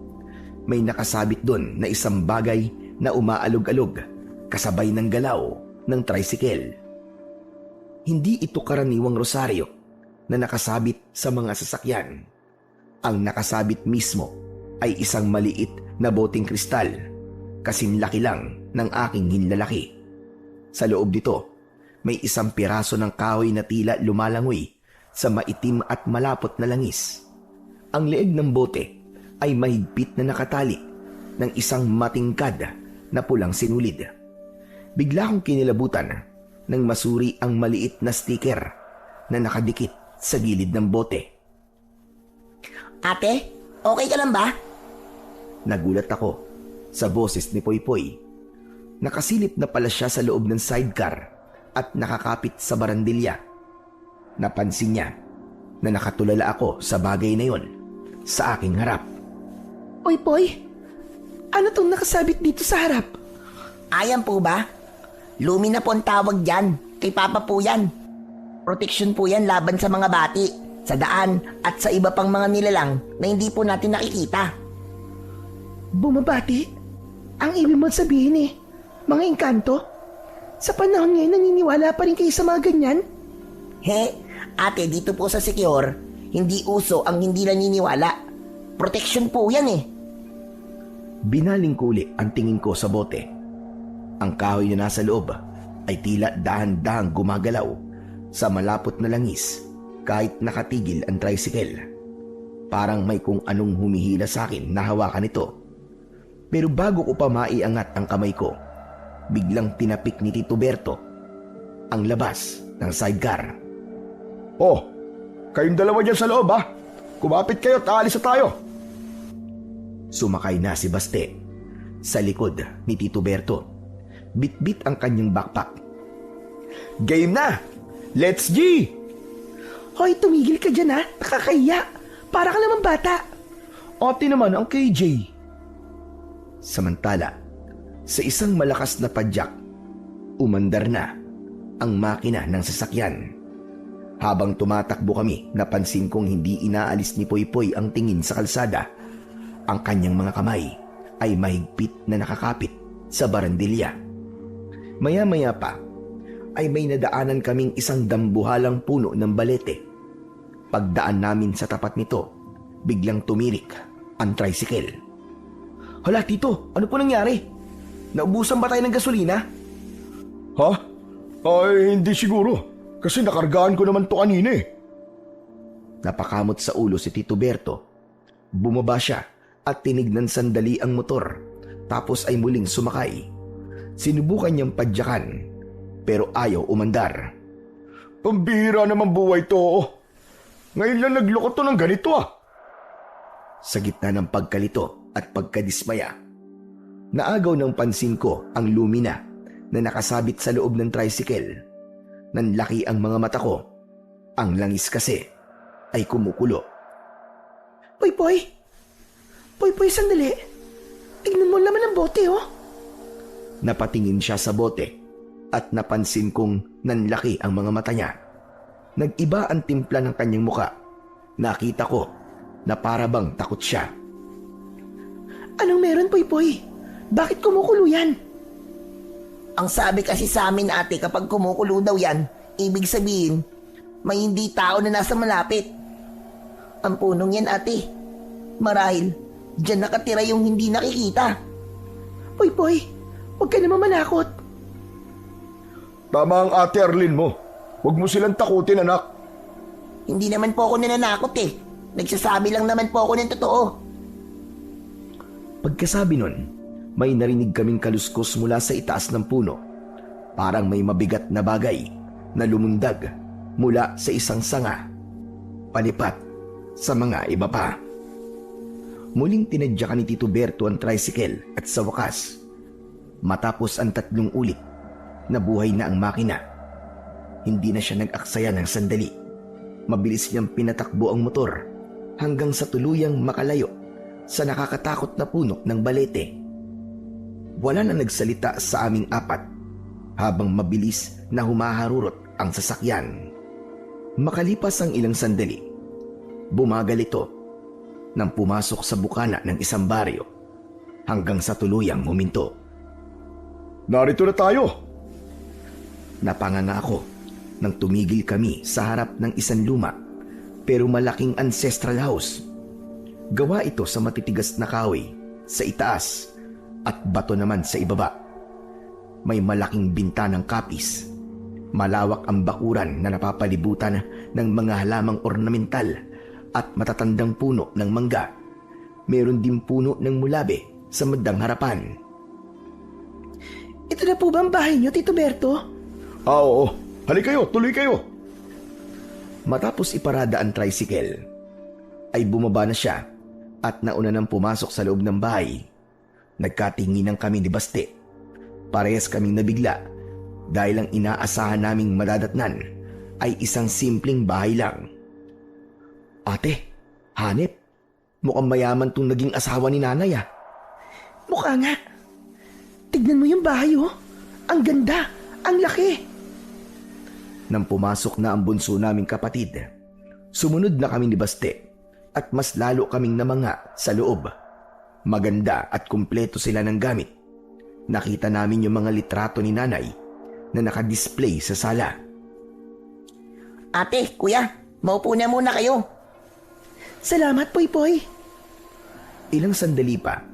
May nakasabit doon na isang bagay na umaalog-alog kasabay ng galaw ng tricycle. Hindi ito karaniwang rosaryo na nakasabit sa mga sasakyan. Ang nakasabit mismo ay isang maliit na boteng kristal, kasing laki lang ng aking hinlalaki. Sa loob nito, may isang piraso ng kahoy na tila lumalangoy sa maitim at malapot na langis. Ang leeg ng bote ay mahigpit na nakatali ng isang matingkad na pulang sinulid. Bigla kong kinilabutan nang masuri ang maliit na sticker na nakadikit sa gilid ng bote. Ate, okay ka lang ba? Nagulat ako sa boses ni Poy-Poy. Nakasilip na pala siya sa loob ng sidecar at nakakapit sa barandilya. Napansin niya na nakatulala ako sa bagay na yon sa aking harap. Oy, Poy, ano tong nakasabit dito sa harap? Ayan po ba? Lumina po ang tawag dyan. Kay Papa po yan. Protection po yan laban sa mga bati, sa daan at sa iba pang mga nilalang na hindi po natin nakikita. Bumabati? Ang ibig mo sabihin eh, mga engkanto? Sa panahon ngayon naniniwala pa rin kayo sa mga ganyan? Ate, dito po sa Secure, hindi uso ang hindi naniniwala. Protection po yan eh. Binaling ko uli ang tingin ko sa bote. Ang kahoy na nasa loob ay tila dahan-dahang gumagalaw sa malapot na langis kahit nakatigil ang tricycle. Parang may kung anong humihila sa akin na hawakan ito. Pero bago ko pa maiangat ang kamay ko, biglang tinapik ni Tito Berto ang labas ng sidecar. Oh, Kayong dalawa dyan sa loob, ha? Kumapit kayo at aalis na tayo. Sumakay na si Baste. Sa likod ni Tito Berto, bitbit ang kanyang backpack. Game na! Let's G! Hoy, tumigil ka dyan ha. Nakakahiya. Para ka naman bata. Ate naman ang KJ. Samantala, sa isang malakas na padyak, umandar na ang makina ng sasakyan. Habang tumatakbo kami, napansin kong hindi inaalis ni Poypoy ang tingin sa kalsada. Ang kanyang mga kamay ay mahigpit na nakakapit sa barandilya. Maya-maya pa ay may nadaanan kaming isang dambuhalang puno ng balete. Pagdaan namin sa tapat nito, biglang tumirik ang tricycle. Hala Tito, ano po nangyari? Naubusan ba tayo ng gasolina? Ha? Ay, hindi siguro. Kasi nakargaan ko naman to kanina eh. Napakamot sa ulo si Tito Berto. Bumaba siya at tinignan sandali ang motor, tapos ay muling sumakay. Sinubukan niyang padyakan, pero ayaw umandar. Pambihira naman buhay to. Ngayon lang naglukot to ng ganito ah. Sa gitna ng pagkalito at pagkadismaya, naagaw ng pansin ko ang lumina na nakasabit sa loob ng tricycle. Nanlaki ang mga mata ko. Ang langis kasi ay kumukulo. Poy, sandali. Tignan mo naman ang bote, oh. Napatingin siya sa bote at napansin kong nanlaki ang mga mata niya. Nag-iba ang timpla ng kanyang muka. Nakita ko na para bang takot siya. Anong meron, Poy? Bakit kumukulo yan? Ang sabi kasi sa amin ate, kapag kumukulo daw yan, ibig sabihin, may hindi tao na nasa malapit. Ang punong yan ate. Marahil, dyan nakatira yung hindi nakikita. Poy, huwag ka naman manakot. Tama ang ate Arlene mo. Huwag mo silang takutin, anak. Hindi naman po ako nananakot eh. Nagsasabi lang naman po ako ng totoo. Pagkasabi nun, may narinig kaming kaluskos mula sa itaas ng puno. Parang may mabigat na bagay na lumundag mula sa isang sanga, palipat sa mga iba pa. Muling tinadyakan ni Tito Berto ang tricycle at sa wakas, matapos ang 3 ulit, nabuhay na ang makina. Hindi na siya nag-aksaya ng sandali. Mabilis niyang pinatakbo ang motor hanggang sa tuluyang makalayo sa nakakatakot na puno ng balete. Wala na nagsalita sa aming 4 habang mabilis na humaharurot ang sasakyan. Makalipas ang ilang sandali, bumagal ito nang pumasok sa bukana ng isang baryo hanggang sa tuluyang huminto. Narito na tayo. Napanganga ako nang tumigil kami sa harap ng isang luma pero malaking ancestral house. Gawa ito sa matitigas na kahoy sa itaas at bato naman sa ibaba. May malaking bintanang kapis. Malawak ang bakuran na napapalibutan ng mga halamang ornamental at matatandang puno ng mangga. Meron din puno ng mulabe sa madang harapan. Ito na po ba ang bahay niyo, Tito Berto? Oo. Halika kayo, tuloy kayo. Matapos iparada ang tricycle, ay bumaba na siya at nauna nang pumasok sa loob ng bahay. Nagkatinginan kami ni Baste. Parehas kaming nabigla dahil ang inaasahan naming madadatnan ay isang simpleng bahay lang. Ate, hanep, mukhang mayaman tong naging asawa ni nanay ah. Mukha nga. Tignan mo yung bahay, oh. Ang ganda, ang laki. Nang pumasok na ang bunso naming kapatid, sumunod na kami ni Baste at mas lalo kaming namanga sa loob. Maganda at kumpleto sila ng gamit. Nakita namin yung mga litrato ni nanay na nakadisplay sa sala. Ate, kuya, maupo na muna kayo. Salamat, Poy. Ilang sandali pa,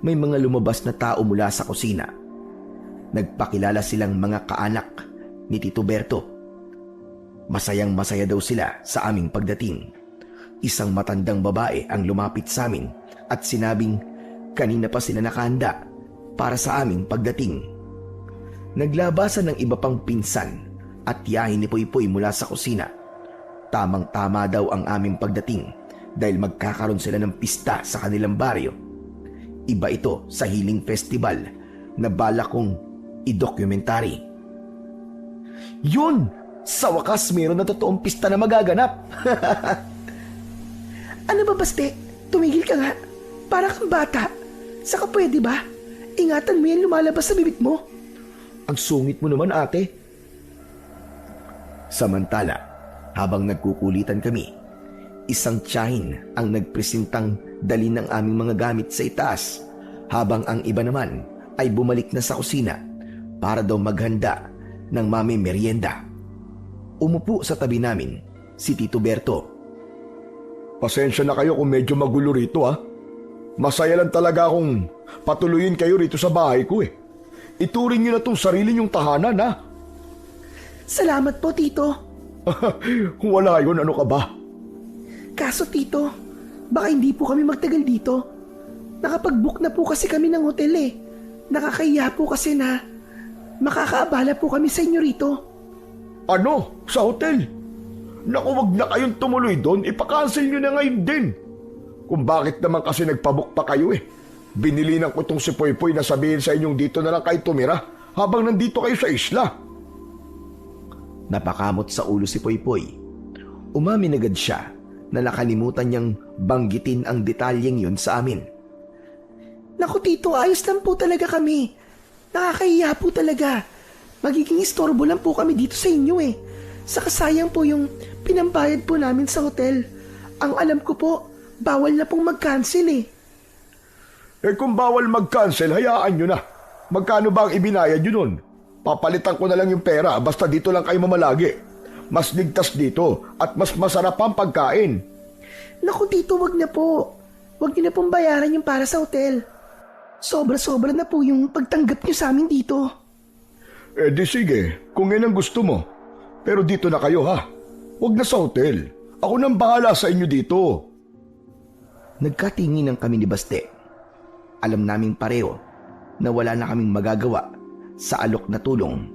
may mga lumabas na tao mula sa kusina. Nagpakilala silang mga kaanak ni Tito Berto. Masayang-masaya daw sila sa aming pagdating. Isang matandang babae ang lumapit sa amin at sinabing kanina pa sila nakahanda para sa aming pagdating. Naglabasan ng iba pang pinsan at tiyahin ni Poypoy mula sa kusina. Tamang-tama daw ang aming pagdating dahil magkakaroon sila ng pista sa kanilang baryo. Iba ito sa Healing Festival na balak kong i-documentary. Yun! Sa wakas meron na totoong pista na magaganap. Ano ba, Baste? Tumigil ka nga. Para kang bata. Saka pwede ba? Ingatan mo yan lumalabas sa bibig mo. Ang sungit mo naman, ate. Samantala, habang nagkukulitan kami, isang tiyahin ang nagpresentang dali ng aming mga gamit sa itaas, habang ang iba naman ay bumalik na sa kusina para daw maghanda ng mami merienda. Umupo sa tabi namin si Tito Berto. Pasensya na kayo kung medyo magulo rito, ha. Masaya lang talaga akong patuloyin kayo rito sa bahay ko, eh. Ituring niyo na itong sarili niyong tahanan, ha. Salamat po, Tito. Wala yun, ano ka ba? Kaso, Tito, baka hindi po kami magtagal dito. Nakapag-book na po kasi kami ng hotel eh. Nakakahiya po kasi na makakaabala po kami sa inyo rito. Ano? Sa hotel? Naku, wag na kayong tumuloy doon. Ipakancel nyo na ngayon din. Kung bakit naman kasi nagpabook pa kayo, eh. Binilinan ko itong si Poypoy na sabihin sa inyong dito na lang kayo tumira habang nandito kayo sa isla. Napakamot sa ulo si Poypoy. Umamin agad siya na nakalimutan niyang banggitin ang detalyeng yun sa amin. Naku, Tito, ayos lang po talaga kami. Nakakahiya po talaga. Magiging istorbo lang po kami dito sa inyo eh. Saka sayang po yung pinambayad po namin sa hotel. Ang alam ko po, bawal na pong mag-cancel eh. Eh kung bawal mag-cancel, hayaan nyo na. Magkano ba ang ibinayad nyo nun? Papalitan ko na lang yung pera basta dito lang kayo mamalagi. Mas ligtas dito at mas masarap ang pagkain. Naku, Tito, wag na po. Wag niyo na pong bayaran yung para sa hotel. Sobra-sobra na po yung pagtanggap niyo sa amin dito. Eh di sige, kung yan ang gusto mo. Pero dito na kayo, ha. Huwag na sa hotel. Ako nang bahala sa inyo dito. Nagkatinginan kami ni Baste. Alam naming pareho na wala na kaming magagawa sa alok na tulong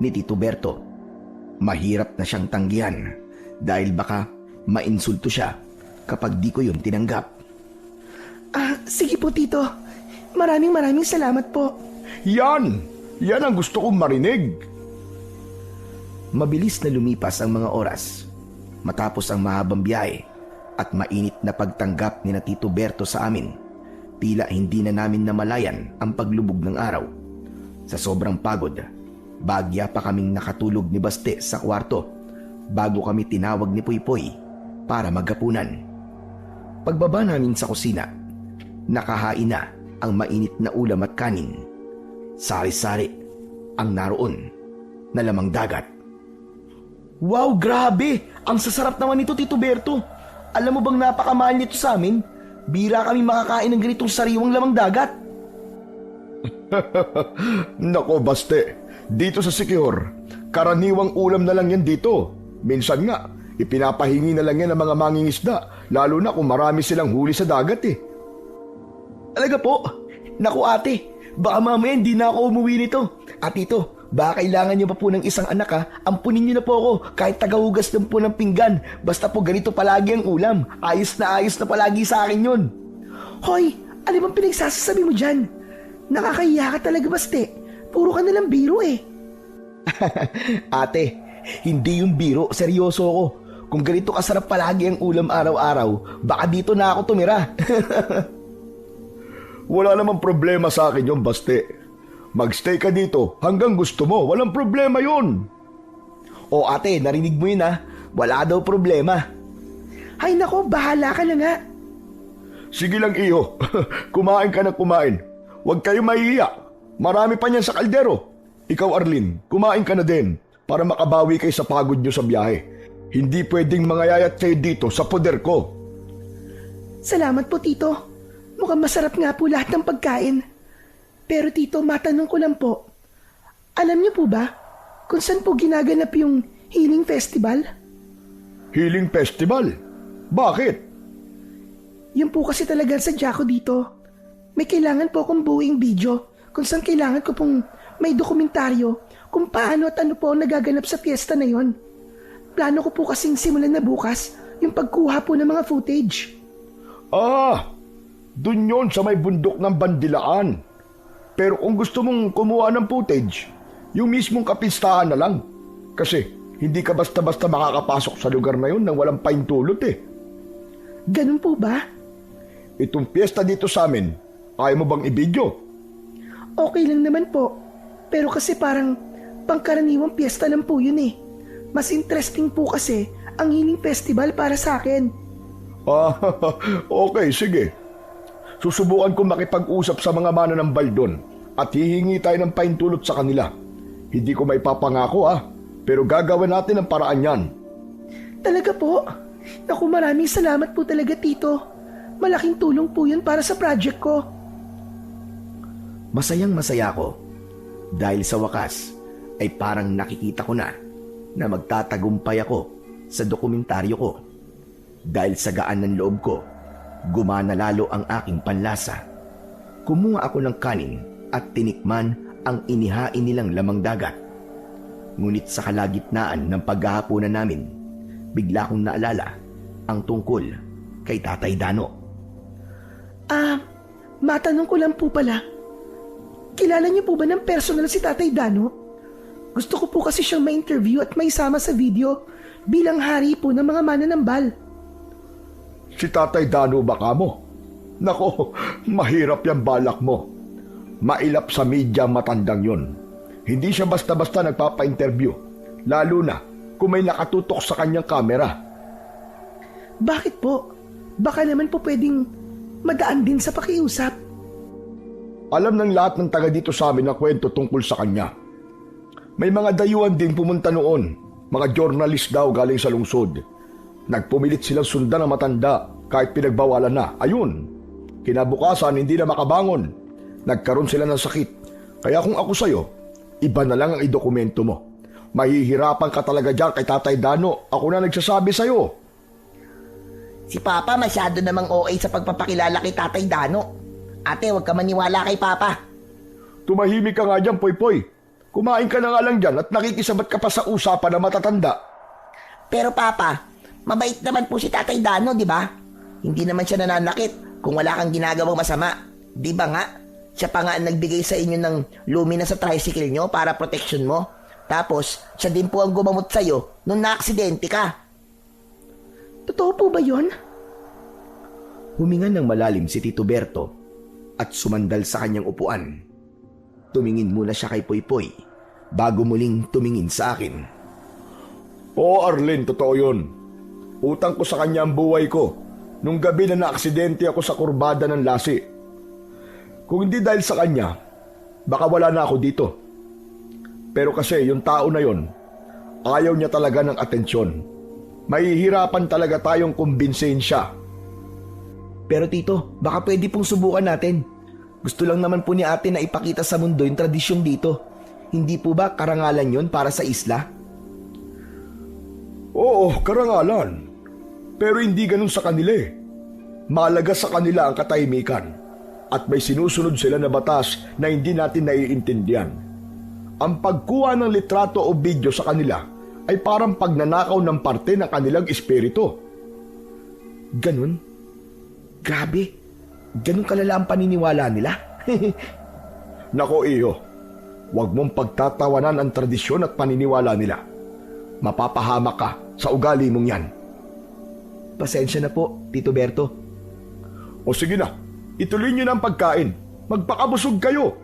ni Tito Berto. Mahirap na siyang tanggihan dahil baka mainsulto siya kapag di ko yun tinanggap. Sige po, Tito. Maraming salamat po. Yan! Yan ang gusto kong marinig. Mabilis na lumipas ang mga oras matapos ang mahabang biyahe at mainit na pagtanggap ni na Tito Berto sa amin. Tila hindi na namin namalayan ang paglubog ng araw. Sa sobrang pagod, bagya pa kaming nakatulog ni Baste sa kwarto bago kami tinawag ni Poypoy para maghapunan. Pagbaba namin sa kusina, nakahain na ang mainit na ulam at kanin. Sari-sari ang naroon na lamang dagat. Wow, grabe! Ang sasarap naman nito, Tito Berto. Alam mo bang napakamahal nito sa amin? Bira kami makakain ng ganitong sariwang lamang dagat. Nako, Baste. Dito sa Siquijor, karaniwang ulam na lang yan dito. Minsan nga, ipinapahingi na lang yan ng mga mangingisda, lalo na kung marami silang huli sa dagat eh. Talaga po? Naku ate, baka mamaya hindi na ako umuwi nito. At ito, baka kailangan niyo pa po ng isang anak ha. Ampunin niyo na po ako kahit tagahugas lang po ng pinggan. Basta po ganito palagi ang ulam. Ayos na palagi sa akin yun. Hoy, ano bang pinagsasasabi mo dyan? Nakakahiya ka talaga, Baste. Puro ka nalang biro eh. Ate, hindi yung biro. Seryoso ako. Kung ganito kasarap palagi ang ulam araw-araw, baka dito na ako tumira. Wala namang problema sa akin yung Baste. Magstay ka dito hanggang gusto mo. Walang problema yun. O ate, narinig mo yun ha. Wala daw problema. Hay nako, bahala ka na nga. Sige lang iyo. Kumain ka na kumain. Huwag kayo mahihiya. Marami pa niyan sa kaldero. Ikaw Arlene, kumain ka na din para makabawi kayo sa pagod nyo sa biyahe. Hindi pwedeng mangayayat kayo dito sa poder ko. Salamat po, Tito. Mukhang masarap nga po lahat ng pagkain. Pero Tito, matanong ko lang po. Alam niyo po ba kung saan po ginaganap yung Healing Festival? Healing Festival? Bakit? Yun po kasi talaga sa ko dito. May kailangan po akong buuing video kung saan kailangan ko pong may dokumentaryo kung paano at ano po ang nagaganap sa fiesta na yon. Plano ko po kasing simulan na bukas yung pagkuha po ng mga footage. Dun yon sa may bundok ng Bandilaan. Pero kung gusto mong kumuha ng footage, yung mismong kapistahan na lang. Kasi hindi ka basta-basta makakapasok sa lugar na yun nang walang paintulot eh. Ganun po ba? Itong piyesta dito sa amin, ayaw mo bang i-video? Okay lang naman po. Pero kasi parang pangkaraniwang piyesta lang po yun eh. Mas interesting po kasi ang Healing Festival para sa akin. Okay, sige. Susubukan ko makipag-usap sa mga mananambal doon at hihingi tayo ng paintulot sa kanila. Hindi ko maipapangako pero gagawin natin ang paraan yan. Talaga po? Naku, maraming salamat po talaga, Tito. Malaking tulong po yun para sa project ko. Masayang masaya ako dahil sa wakas ay parang nakikita ko na magtatagumpay ako sa dokumentaryo ko. Dahil sa gaan ng loob ko, gumana lalo ang aking panlasa. Kumuha ako ng kanin at tinikman ang inihain nilang lamang dagat. Ngunit sa kalagitnaan ng paghahaponan namin, bigla kong naalala ang tungkol kay Tatay Dano. Matanong ko lang po pala. Kilala niyo po ba ng personal si Tatay Dano? Gusto ko po kasi siyang ma-interview at maisama sa video bilang hari po ng mga mananambal. Si Tatay Dano ba ka mo? Nako, mahirap yung balak mo. Mailap sa media matandang yun. Hindi siya basta-basta nagpapa-interview, lalo na kung may nakatutok sa kanyang kamera. Bakit po? Baka naman po pwedeng madaan din sa pakiusap. Alam ng lahat ng taga dito sa amin na kwento tungkol sa kanya. May mga dayuhan din pumunta noon, mga journalist daw galing sa lungsod. Nagpumilit silang sundan ang matanda kahit pinagbawalan na. Ayun, kinabukasan hindi na makabangon. Nagkaroon sila ng sakit. Kaya kung ako sa'yo, iba na lang ang idokumento mo. Mahihirapan ka talaga dyan kay Tatay Dano. Ako na nagsasabi sa'yo. Si Papa masyado namang OA sa pagpapakilala kay Tatay Dano. Ate, huwag ka maniwala kay Papa. Tumahimik ka nga dyan, Poy-Poy. Kumain ka na nga lang dyan at nakikisabat ka pa sa usapan na matatanda. Pero Papa, mabait naman po si Tatay Dano, di ba? Hindi naman siya nananakit kung wala kang ginagawang masama. Di ba nga? Siya pa nga ang nagbigay sa inyo ng lumina sa tricycle nyo para protection mo. Tapos, siya din po ang gumamot sa'yo nung naaksidente ka. Totoo po ba yun? Huminga ng malalim si Tito Berto at sumandal sa kanyang upuan. Tumingin muna siya kay Poy-Poy bago muling tumingin sa akin. Oo, Arlene, totoo yun. Utang ko sa kanya ang buhay ko nung gabi na naaksidente ako sa kurbada ng Lasi. Kung hindi dahil sa kanya, baka wala na ako dito. Pero kasi yung tao na yon, ayaw niya talaga ng atensyon. Mahihirapan talaga tayong kumbinsihin siya. Pero Tito, baka pwede pong subukan natin. Gusto lang naman po ni ate na ipakita sa mundo yung tradisyon dito. Hindi po ba karangalan yon para sa isla? Oo, karangalan. Pero hindi ganun sa kanila eh. Mahalaga sa kanila ang katahimikan. At may sinusunod sila na batas na hindi natin naiintindihan. Ang pagkuha ng litrato o video sa kanila ay parang pagnanakaw ng parte ng kanilang espiritu. Ganun? Grabe. Ganun kalala ang paniniwala nila? Nako iyo, huwag mong pagtatawanan ang tradisyon at paniniwala nila. Mapapahamak ka sa ugali mong yan. Pasensya na po, Tito Berto. O sige na, ituloy niyo na ang pagkain. Magpakabusog kayo.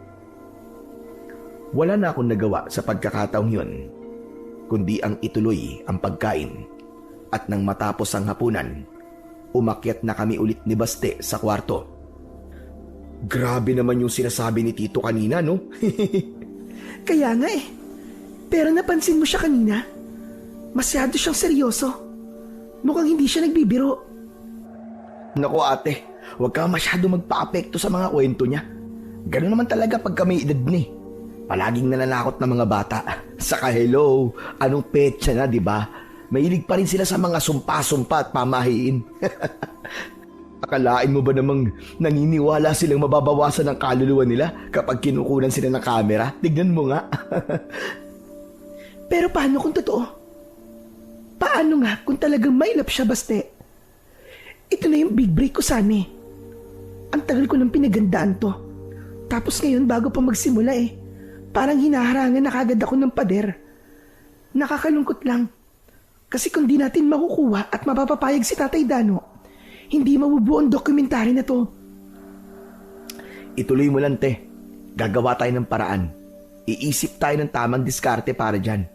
Wala na akong nagawa sa pagkakataong yun, kundi ang ituloy ang pagkain. At nang matapos ang hapunan, umakyat na kami ulit ni Baste sa kwarto. Grabe naman yung sinasabi ni Tito kanina, no? Kaya nga eh. Pero napansin mo siya kanina? Masyado siyang seryoso. Mukhang hindi siya nagbibiro. Naku ate, huwag ka masyado magpa-apekto sa mga kwento niya. Ganun naman talaga pagka may edad ni. Palaging nananakot ng mga bata. Saka hello, anong petsa na, di ba? Mahilig pa rin sila sa mga sumpa-sumpa at pamahiin. Akalain mo ba namang naniniwala silang mababawasan ng kaluluwa nila kapag kinukunan sila ng kamera? Tignan mo nga. Pero paano kung totoo? Paano nga kung talagang mailap siya, Baste? Ito na yung big break ko sana eh. Ang tagal ko nang pinagandaan to. Tapos ngayon bago pa magsimula parang hinaharangan na kagad ako ng pader. Nakakalungkot lang. Kasi kung di natin makukuha at mapapapayag si Tatay Dano, hindi mabubuo ang dokumentary na to. Ituloy mo lang, te. Gagawa tayo ng paraan. Iisip tayo ng tamang diskarte para dyan.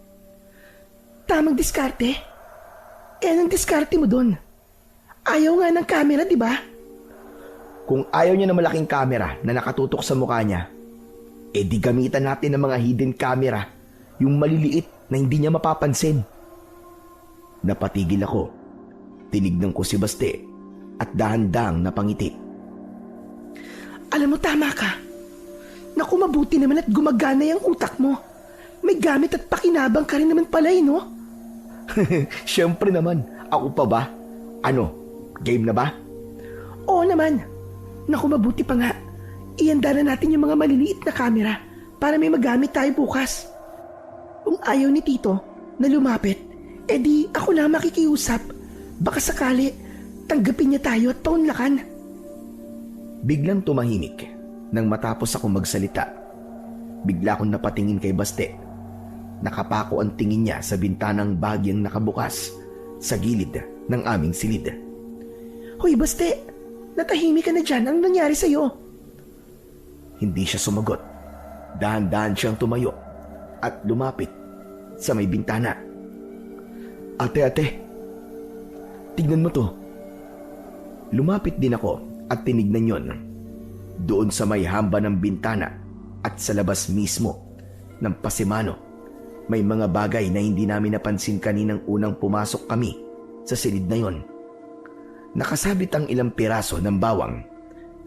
Tamang diskarte? Anong diskarte mo doon? Ayaw nga ng camera, di ba? Kung ayaw niya ng malaking camera na nakatutok sa mukha niya, di gamitan natin ng mga hidden camera, yung maliliit na hindi niya mapapansin. Napatigil ako. Tinignan ko si Baste at dahan-dahang napangiti. Alam mo, tama ka. Naku, mabuti naman at gumagana yung utak mo. May gamit at pakinabang ka rin naman pala no? Siyempre naman, ako pa ba? Ano, game na ba? Oo naman. Naku, mabuti pa nga. Ihanda na natin yung mga maliliit na camera para may magamit tayo bukas. Kung ayaw ni Tito na lumapit, di ako na makikiusap. Baka sakali, tanggapin niya tayo at paunlakan. Biglang tumahimik nang matapos ako magsalita. Bigla akong napatingin kay Baste. Nakapako ang tingin niya sa bintanang bahagyang nakabukas sa gilid ng aming silid. Hoy, Baste! Natahimik ka na dyan. Anong nangyari sa'yo? Hindi siya sumagot. Dahan-dahan siyang tumayo at lumapit sa may bintana. Ate, tignan mo to. Lumapit din ako at tinignan yon. Doon sa may hamba ng bintana at sa labas mismo ng pasimano, may mga bagay na hindi namin napansin kaninang unang pumasok kami sa silid na yon. Nakasabit ang ilang piraso ng bawang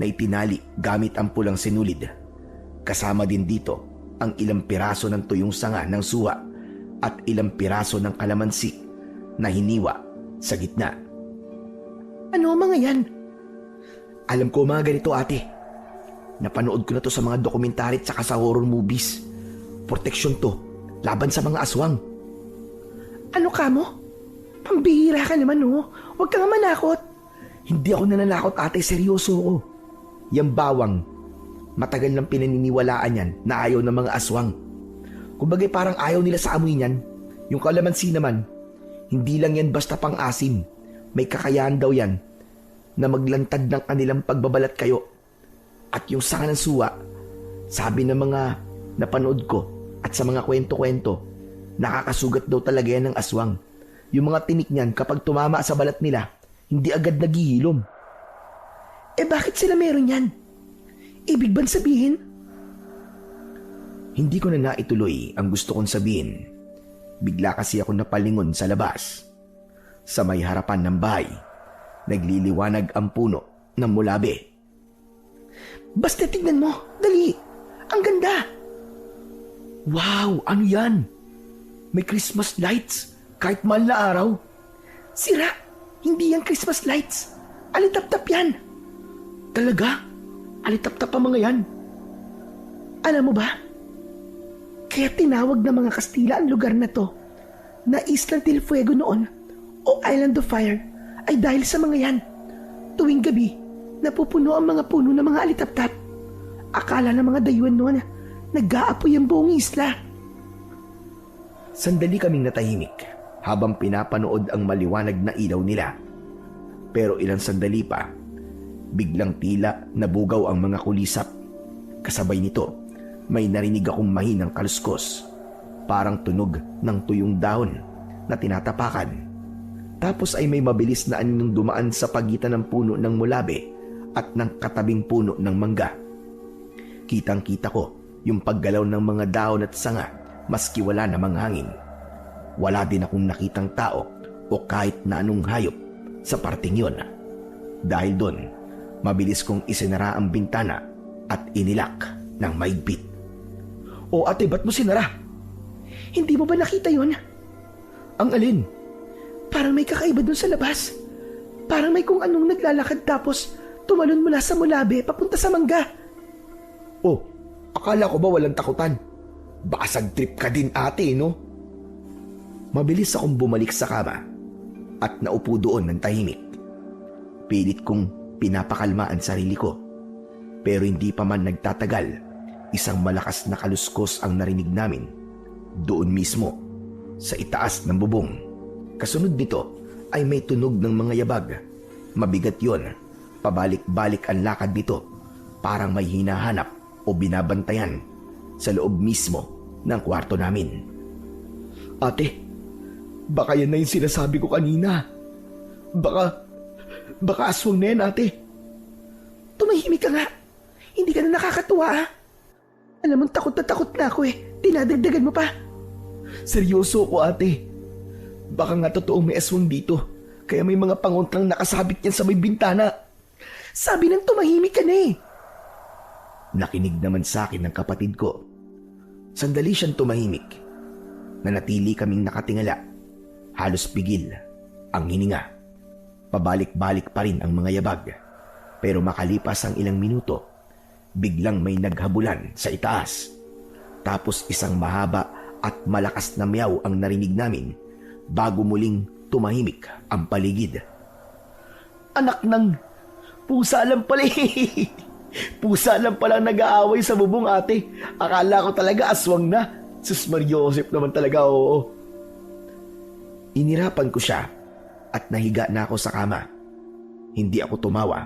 na itinali gamit ang pulang sinulid. Kasama din dito ang ilang piraso ng tuyong sanga ng suwa at ilang piraso ng kalamansi na hiniwa sa gitna. Ano ang mga yan? Alam ko mga ganito, ate. Napanood ko na to sa mga dokumentary at sa horror movies. Proteksyon to laban sa mga aswang. Ano ka mo? Pambihira ka naman Huwag ka nga manakot. Hindi ako nananakot, ate. Seryoso ko. Yang bawang, matagal nang pinaniniwalaan yan na ayaw ng mga aswang. Kumbaga parang ayaw nila sa amoy niyan. Yung kalamansi naman, hindi lang yan basta pang asim. May kakayahan daw yan na maglantad ng kanilang pagbabalat kayo. At yung sanga ng suwa, sabi ng mga napanood ko at sa mga kwento-kwento, nakakasugat daw talaga yan ng aswang. Yung mga tinik niyan kapag tumama sa balat nila, hindi agad naghihilom. Bakit sila meron yan? Ibig bang sabihin? Hindi ko na naituloy ang gusto kong sabihin. Bigla kasi ako napalingon sa labas. Sa may harapan ng bahay, nagliliwanag ang puno ng mulabe. Basta tignan mo, dali. Ang ganda. Wow, ano yan? May Christmas lights kahit mahal na araw. Sira, hindi yan Christmas lights. Alitap-tap yan. Talaga? Alitap-tap ang mga yan? Alam mo ba? Kaya tinawag ng mga Kastila ang lugar na to na Isla del Fuego noon o Island of Fire ay dahil sa mga yan. Tuwing gabi, napupuno ang mga puno ng mga alitap-tap. Akala ng mga dayuhan noon nag-aapoy ang buong isla. Sandali kaming natahimik habang pinapanood ang maliwanag na ilaw nila. Pero ilang sandali pa, biglang tila nabugaw ang mga kulisap. Kasabay nito, may narinig akong mahinang kaluskos, parang tunog ng tuyong dahon na tinatapakan. Tapos ay may mabilis na aninong dumaan sa pagitan ng puno ng mulabe at ng katabing puno ng mangga. Kitang-kita ko yung paggalaw ng mga dahon at sanga maski wala namang hangin. Wala din akong nakitang tao o kahit na anong hayop sa parting yun. Dahil doon, mabilis kong isinara ang bintana at inilak ng maigpit. O ate, ba't mo sinara? Hindi mo ba nakita yon? Ang alin? Parang may kakaiba dun sa labas. Parang may kung anong naglalakad tapos tumalon mula sa mulabe papunta sa mangga. Oh, akala ko ba walang takutan? Basag trip ka din ate, no? Mabilis akong bumalik sa kama at naupo doon ng tahimik. Pilit kong pinapakalma ang sarili ko. Pero hindi pa man nagtatagal, isang malakas na kaluskos ang narinig namin. Doon mismo, sa itaas ng bubong. Kasunod nito ay may tunog ng mga yabag. Mabigat yon. Pabalik-balik ang lakad nito. Parang may hinahanap o binabantayan sa loob mismo ng kwarto namin. Ate, baka yan na yung sinasabi ko kanina. Baka aswang na yan, ate. Tumahimik ka nga. Hindi ka na nakakatuwa, ha? Alam mo, takot na ako eh. Dinadagdagan mo pa. Seryoso ko, ate. Baka nga totoong may aswang dito. Kaya may mga pangontrang nakasabit yan sa may bintana. Sabi nang tumahimik ka na eh. Nakinig naman sa akin ng kapatid ko. Sandali siyang tumahimik. Nanatili kaming nakatingala. Halos pigil ang hininga. Pabalik-balik pa rin ang mga yabag. Pero makalipas ang ilang minuto, biglang may naghabulan sa itaas. Tapos isang mahaba at malakas na meow ang narinig namin bago muling tumahimik ang paligid. Anak ng pusa lang pala eh. Pusa lang pala nag-aaway sa bubong, ate. Akala ko talaga aswang na. Sus Mariosep naman talaga, oo. Inirapan ko siya at nahiga na ako sa kama. Hindi ako tumawa.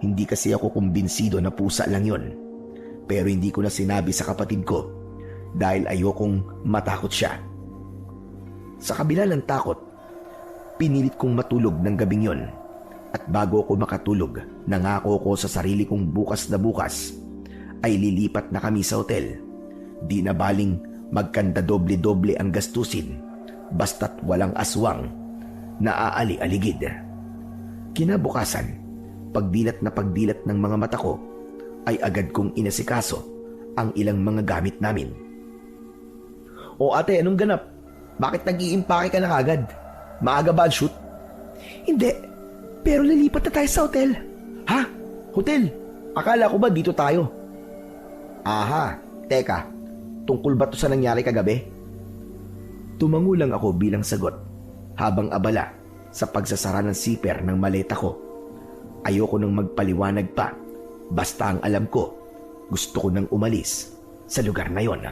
Hindi kasi ako kumbinsido na pusa lang yon. Pero hindi ko na sinabi sa kapatid ko dahil ayokong matakot siya. Sa kabila ng takot, pinilit kong matulog ng gabing yon. At bago ako makatulog, nangako ko sa sarili kong bukas na bukas ay lilipat na kami sa hotel. Di na baling magkanda doble-doble ang gastusin basta't walang aswang na aali-aligid. Kinabukasan, pagdilat na pagdilat ng mga mata ko ay agad kong inasikaso ang ilang mga gamit namin. O ate, anong ganap? Bakit nag-iimpake ka na kagad? Maaga ba ang shoot? Hindi. Pero lilipat na tayo sa hotel. Ha? Hotel? Akala ko ba dito tayo? Aha, teka. Tungkol ba to sa nangyari kagabi? Tumango lang ako bilang sagot habang abala sa pagsasara ng zipper ng maleta ko. Ayoko nang magpaliwanag pa. Basta ang alam ko, gusto ko nang umalis sa lugar na yon.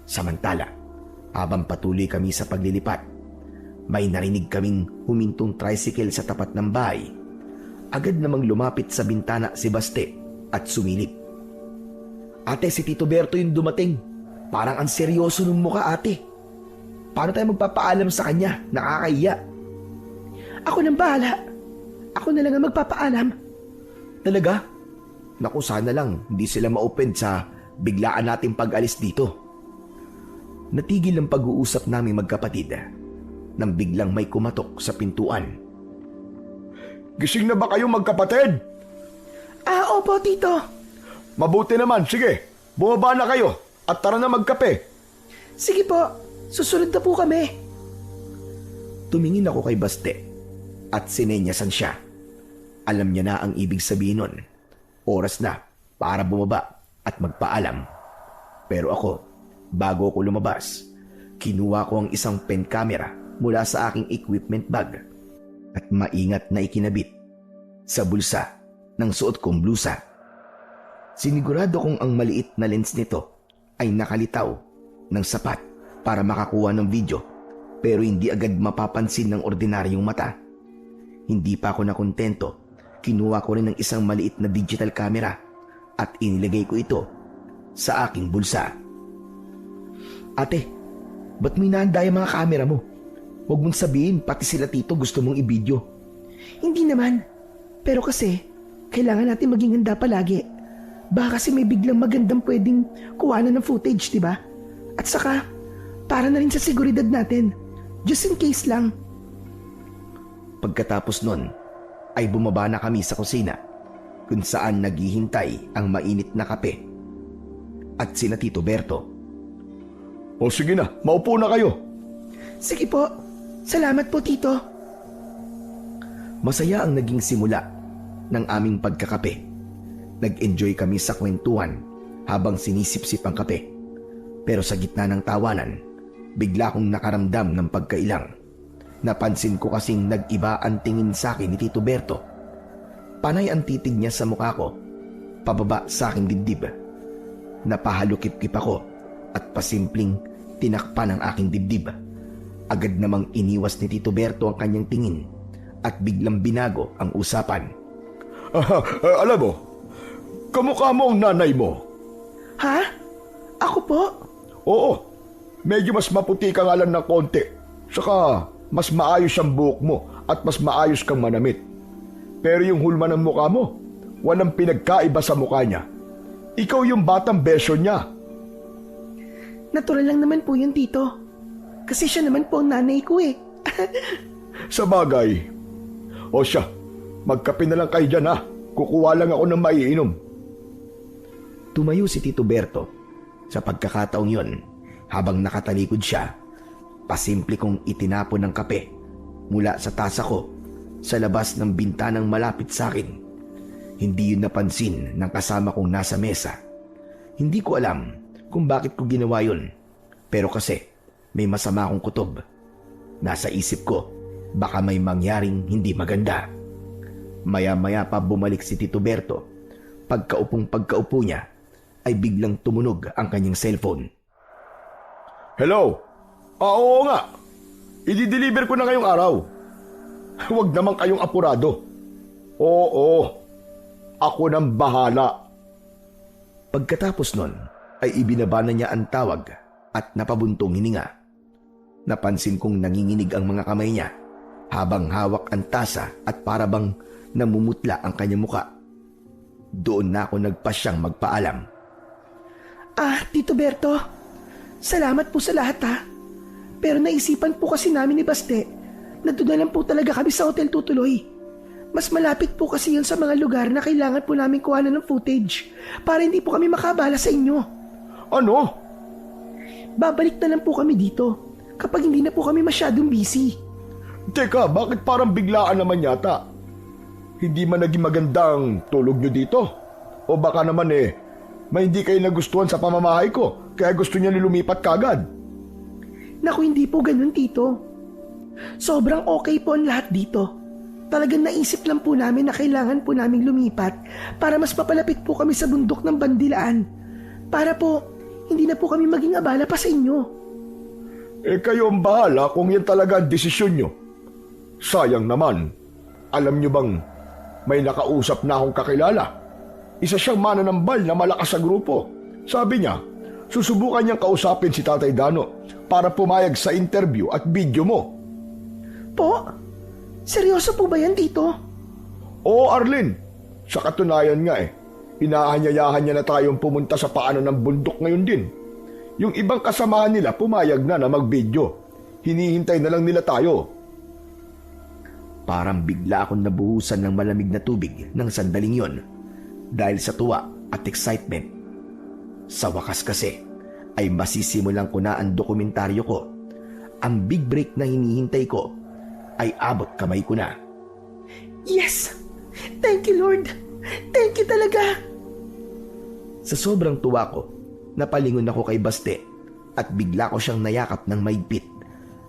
Samantala, habang patuloy kami sa paglilipat, may narinig kaming humintong tricycle sa tapat ng bahay. Agad namang lumapit sa bintana si Baste at sumilip. Ate, si Tito Berto yung dumating. Parang ang seryoso ng mukha, ate. Paano tayo magpapaalam sa kanya? Nakakahiya. Ako nang bahala. Ako na lang ang magpapaalam. Talaga? Naku, sana lang hindi sila ma-open sa biglaan nating pag-alis dito. Natigil ang pag-uusap naming magkapatid nang biglang may kumatok sa pintuan. Gising na ba kayo magkapatid? Opo, Tito. Mabuti naman, sige. Bumaba na kayo at tara na magkape. Sige po, susunod na po kami. Tumingin ako kay Baste at sinenyasan siya. Alam niya na ang ibig sabihin nun. Oras na para bumaba at magpaalam. Pero ako, bago ako lumabas, kinuha ko ang isang pen camera mula sa aking equipment bag at maingat na ikinabit sa bulsa ng suot kong blusa. Sinigurado kong ang maliit na lens nito ay nakalitaw ng sapat para makakuha ng video pero hindi agad mapapansin ng ordinaryong mata. Hindi pa ako nakontento. Kinuha ko rin ng isang maliit na digital camera at inilagay ko ito sa aking bulsa. Ate, ba't may nahanda yung mga camera mo? Huwag mong sabihin pati sila Tito gusto mong i-video. Hindi naman. Pero kasi, kailangan natin maging handa palagi. Baka kasi may biglang magandang pwedeng kuhanan ng footage, di ba? At saka, para na rin sa seguridad natin. Just in case lang. Pagkatapos nun, ay bumaba na kami sa kusina kung saan naghihintay ang mainit na kape at sina Tito Berto. O sige na, maupo na kayo. Sige po. Salamat po, Tito. Masaya ang naging simula ng aming pagkakape. Nag-enjoy kami sa kwentuhan habang sinisip-sip ang kape. Pero sa gitna ng tawanan, Bigla kong nakaramdam ng pagkailang. Napansin ko kasing nag-iba ang tingin sa akin ni Tito Berto. Panay ang titig niya sa mukha ko, pababa sa aking dibdib. Napahalukip-kip ako at pasimpleng tinakpan ang aking dibdib. Agad namang iniwas ni Tito Berto ang kanyang tingin at biglang binago ang usapan. Alam mo, kamukha mo ang nanay mo. Ha? Ako po? Oo, medyo mas maputi ka nga lang ng konti. Saka mas maayos ang buhok mo at mas maayos kang manamit. Pero yung hulma ng mukha mo, walang pinagkaiba sa mukha niya. Ikaw yung batang beso niya. Natural lang naman po yun, Tito. Kasi siya naman po ang nanay ko eh. Sa bagay. O siya, magkape na lang kayo dyan ha. Kukuha lang ako ng maiinom. Tumayo si Tito Berto. Sa pagkakataong yon, habang nakatalikod siya, pasimple kong itinapon ng kape mula sa tasa ko sa labas ng bintanang malapit sa akin. Hindi yun napansin ng kasama kong nasa mesa. Hindi ko alam kung bakit ko ginawa yun. Pero kasi may masama akong kutob. Nasa isip ko, baka may mangyaring hindi maganda. Maya-maya pa bumalik si Tito Berto. Pagkaupo niya, ay biglang tumunog ang kanyang cellphone. Hello? Oo nga. I-deliver ko na ngayong araw. Huwag naman kayong apurado. Oo. Ako nang bahala. Pagkatapos nun, ay ibinaba na niya ang tawag at napabuntong hininga. Napansin kong nanginginig ang mga kamay niya habang hawak ang tasa at parabang namumutla ang kanyang muka. Doon na ako nagpasyang magpaalam. Tito Berto, salamat po sa lahat ha. Pero naisipan po kasi namin ni Baste na doon na lang po talaga kami sa hotel tutuloy. Mas malapit po kasi yun sa mga lugar na kailangan po namin kuhanan ng footage para hindi po kami makabala sa inyo. Ano? Babalik na lang po kami dito kapag hindi na po kami masyadong busy. Teka, bakit parang biglaan naman yata? Hindi man naging magandang tulog nyo dito? O baka naman may hindi kayo nagustuhan sa pamamahay ko kaya gusto niya lumipat kagad? Naku, hindi po ganun, Tito. Sobrang okay po ang lahat dito. Talagang naisip lang po namin na kailangan po naming lumipat para mas mapalapit po kami sa bundok ng Bandilaan. Para po, hindi na po kami maging abala pa sa inyo. Kayo ang bahala kung yan talaga ang desisyon nyo. Sayang naman. Alam nyo bang may nakausap na akong kakilala? Isa siyang mananambal na malakas sa grupo. Sabi niya, susubukan niyang kausapin si Tatay Dano para pumayag sa interview at video mo. Po? Seryoso po ba yan, Tito? Oo, Arlene. Sa katunayan nga inaanyayahan niya na tayong pumunta sa paanan ng bundok ngayon din. Yung ibang kasamahan nila pumayag na mag-video. Hinihintay na lang nila tayo. Parang bigla akong nabuhusan ng malamig na tubig ng sandaling yon dahil sa tuwa at excitement. Sa wakas kasi ay masisimulan ko na ang dokumentaryo ko. Ang big break na hinihintay ko ay abot kamay ko na. Yes! Thank you, Lord! Thank you talaga! Sa sobrang tuwa ko, napalingon ako kay Baste at bigla ko siyang nayakap ng maigpit.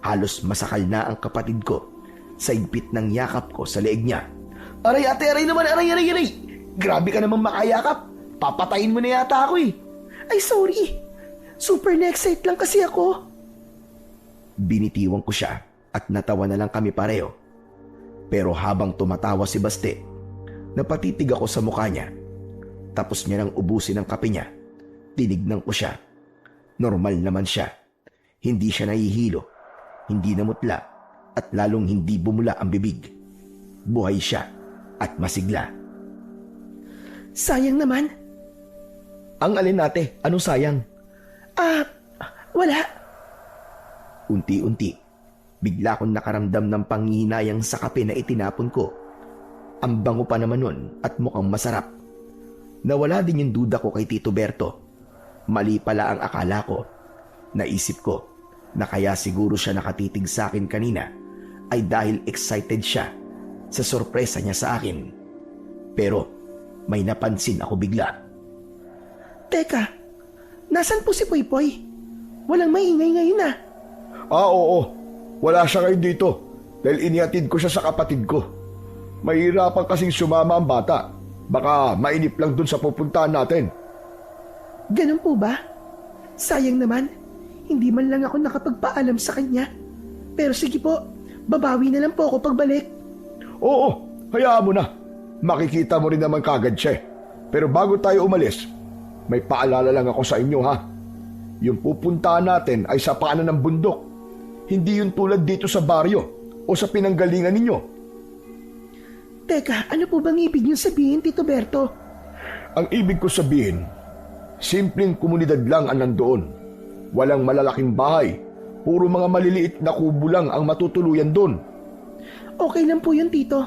Halos masakal na ang kapatid ko sa higpit ng yakap ko sa leeg niya. Aray ate, aray naman, aray! Grabe ka naman makayakap. Papatayin mo na yata ako eh. Ay, sorry. Super na-excite lang kasi ako. Binitiwan ko siya at natawa na lang kami pareho. Pero habang tumatawa si Baste, napatitig ako sa mukha niya. Tapos niya nang ubusin ang kape niya. Tinignan ko siya. Normal naman siya. Hindi siya nahihilo, hindi namutla, at lalong hindi bumula ang bibig. Buhay siya at masigla. Sayang naman. Ang alin ate? Anong sayang? Wala. Unti-unti, bigla akong nakaramdam ng panghihinayang sa kape na itinapon ko. Ang bango pa naman nun at mukhang masarap. Nawala din yung duda ko kay Tito Berto. Mali pala ang akala ko. Naisip ko na kaya siguro siya nakatitig sa akin kanina ay dahil excited siya sa sorpresa niya sa akin. Pero may napansin ako bigla. Teka, nasan po si Poy Poy? Walang maingay ngayon ah. Oo. Wala siya ngayon dito dahil inihatid ko siya sa kapatid ko. Mahirapan kasing sumama ang bata. Baka mainip lang dun sa pupuntahan natin. Ganun po ba? Sayang naman, hindi man lang ako nakapagpaalam sa kanya. Pero sige po, babawi na lang po ako pagbalik. Oo, hayaan mo na. Makikita mo rin naman kagad siya. Pero bago tayo umalis, may paalala lang ako sa inyo ha. Yung pupuntahan natin ay sa paanan ng bundok. Hindi yung tulad dito sa baryo o sa pinanggalingan ninyo. Teka, ano po bang ibig niyo sabihin, Tito Berto? Ang ibig ko sabihin, simpleng komunidad lang ang nandoon. Walang malalaking bahay. Puro mga maliliit na kubo lang ang matutuluyan doon. Okay lang po yun, Tito.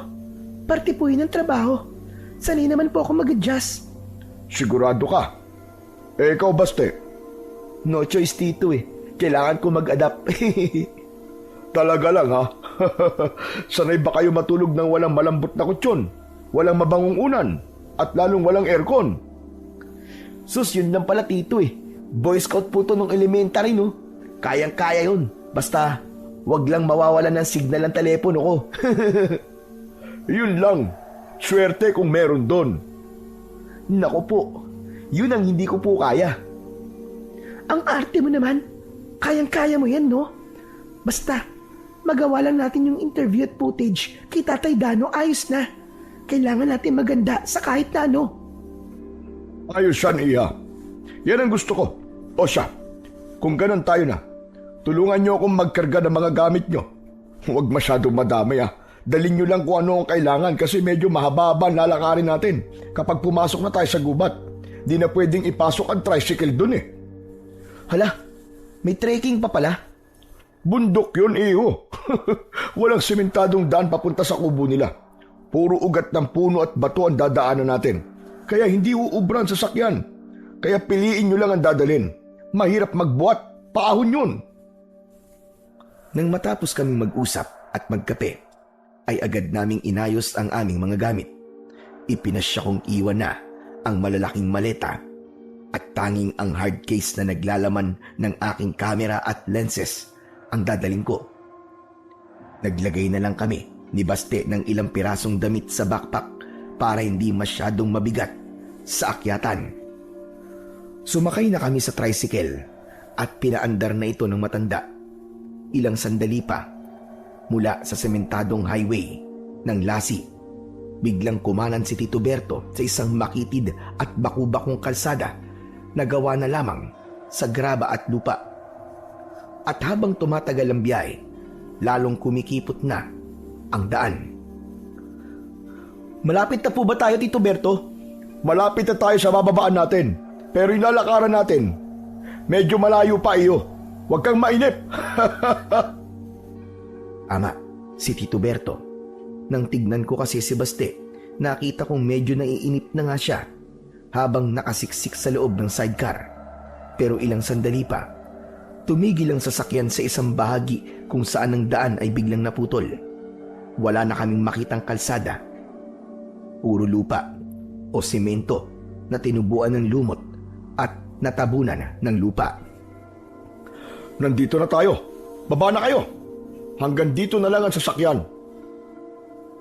Parte po yun ng trabaho. Sanay naman po ako mag-adjust. Sigurado ka? Ikaw, Baste? No choice, Tito eh. Kailangan ko mag-adapt. Talaga lang ha? Sanay ba kayo matulog ng walang malambot na kutsyon, walang mabangong unan, at lalong walang aircon? Sus, yun lang pala, Tito eh. Boy Scout po to nung elementary, no? Kayang-kaya yun. Basta, wag lang mawawalan ng signal ng telepono ko. Yun lang. Swerte kung meron doon. Nako po, yun ang hindi ko po kaya. Ang arte mo naman. Kayang-kaya mo yan, no? Basta, magawa lang natin yung interview at footage kay Tatay Dano, ayos na. Kailangan natin maganda sa kahit na ano. Ayos yan, Iya. Yan ang gusto ko. O siya, kung ganun tayo na, tulungan nyo akong magkarga ng mga gamit nyo. Huwag masyadong madami Dalhin nyo lang kung ano ang kailangan kasi medyo mahaba-haba ang lalakarin natin. Kapag pumasok na tayo sa gubat, di na pwedeng ipasok ang tricycle dun eh. Hala, may trekking pa pala. Bundok yun, Iho. Walang simentadong daan papunta sa kubo nila. Puro ugat ng puno at bato ang dadaanan natin. Kaya hindi uubran sa sakyan. Kaya piliin nyo lang ang dadalhin. Mahirap magbuhat. Paahon yun. Nang matapos kaming mag-usap at magkape, ay agad naming inayos ang aming mga gamit. Ipinasya kong iwan na ang malalaking maleta at tanging ang hard case na naglalaman ng aking camera at lenses ang dadaling ko. Naglagay na lang kami ni Baste ng ilang pirasong damit sa backpack para hindi masyadong mabigat sa akyatan. Sumakay na kami sa tricycle at pinaandar na ito ng matanda. Ilang sandali pa, mula sa sementadong highway ng Lasi, biglang kumanan si Tito Berto sa isang makitid at baku-bakong kalsada na gawa na lamang sa graba at lupa. At habang tumatagal ang biyahe, lalong kumikipot na ang daan. Malapit na po ba tayo, Tito Berto? Malapit na tayo sa bababaan natin. Pero ilalakaran natin. Medyo malayo pa, Iyo. Huwag kang mainip. Ama, si Tito Berto. Nang tignan ko kasi si Baste, nakita kong medyo naiinip na nga siya habang nakasiksik sa loob ng sidecar. Pero ilang sandali pa, tumigil ang sasakyan sa isang bahagi kung saan ang daan ay biglang naputol. Wala na kaming makitang kalsada. Puro lupa o semento na tinubuan ng lumot at natabunan ng lupa. Nandito na tayo. Baba na kayo. Hanggang dito na lang ang sasakyan.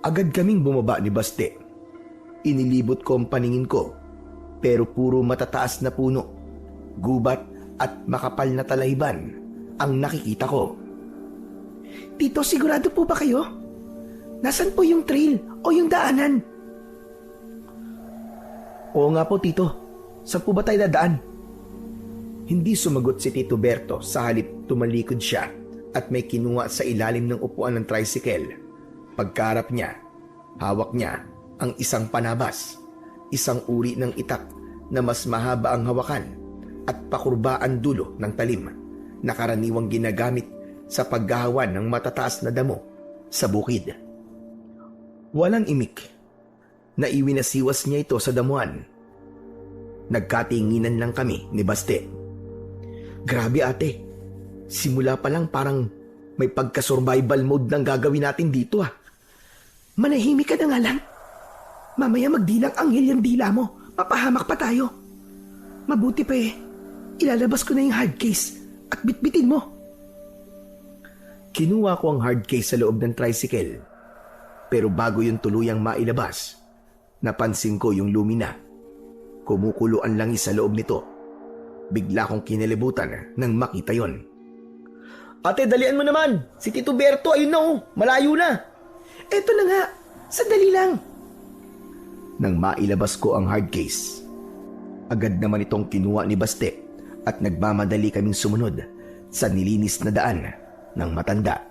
Agad kaming bumaba ni Baste. Inilibot ko ang paningin ko, pero puro matataas na puno, gubat at makapal na talahiban ang nakikita ko. Tito, sigurado po ba kayo? Nasaan po yung trail o yung daanan? Oo nga po, Tito. Saan po ba tayo dadaan? Hindi sumagot si Tito Berto, sa halip tumalikod siya at may kinuha sa ilalim ng upuan ng tricycle. Pagkarap niya, hawak niya ang isang panabas, isang uri ng itak na mas mahaba ang hawakan at pakurba ang dulo ng talim na karaniwang ginagamit sa paggahawan ng matataas na damo sa bukid. Walang imik. Naiwinasiwas niya ito sa damuhan. Nagkatinginan lang kami ni Baste. Grabe ate, simula pa lang parang may pagka-survival mode nang gagawin natin dito Manahimik ka na nga lang. Mamaya magdilang anghel yung dila mo. Mapahamak pa tayo. Mabuti pa ilalabas ko na yung hard case at bitbitin mo. Kinuha ko ang hard case sa loob ng tricycle. Pero bago yung tuluyang mailabas, napansin ko yung lumina. Kumukulo ang langis sa loob nito. Bigla kong kinalibutan nang makita yon. Ate, dalian mo naman. Si Tito Berto, ayun na oh. Malayo na. Eto na nga. Sandali lang. Nang mailabas ko ang hard case, agad naman itong kinuha ni Baste at nagmamadali kaming sumunod sa nilinis na daan ng matanda.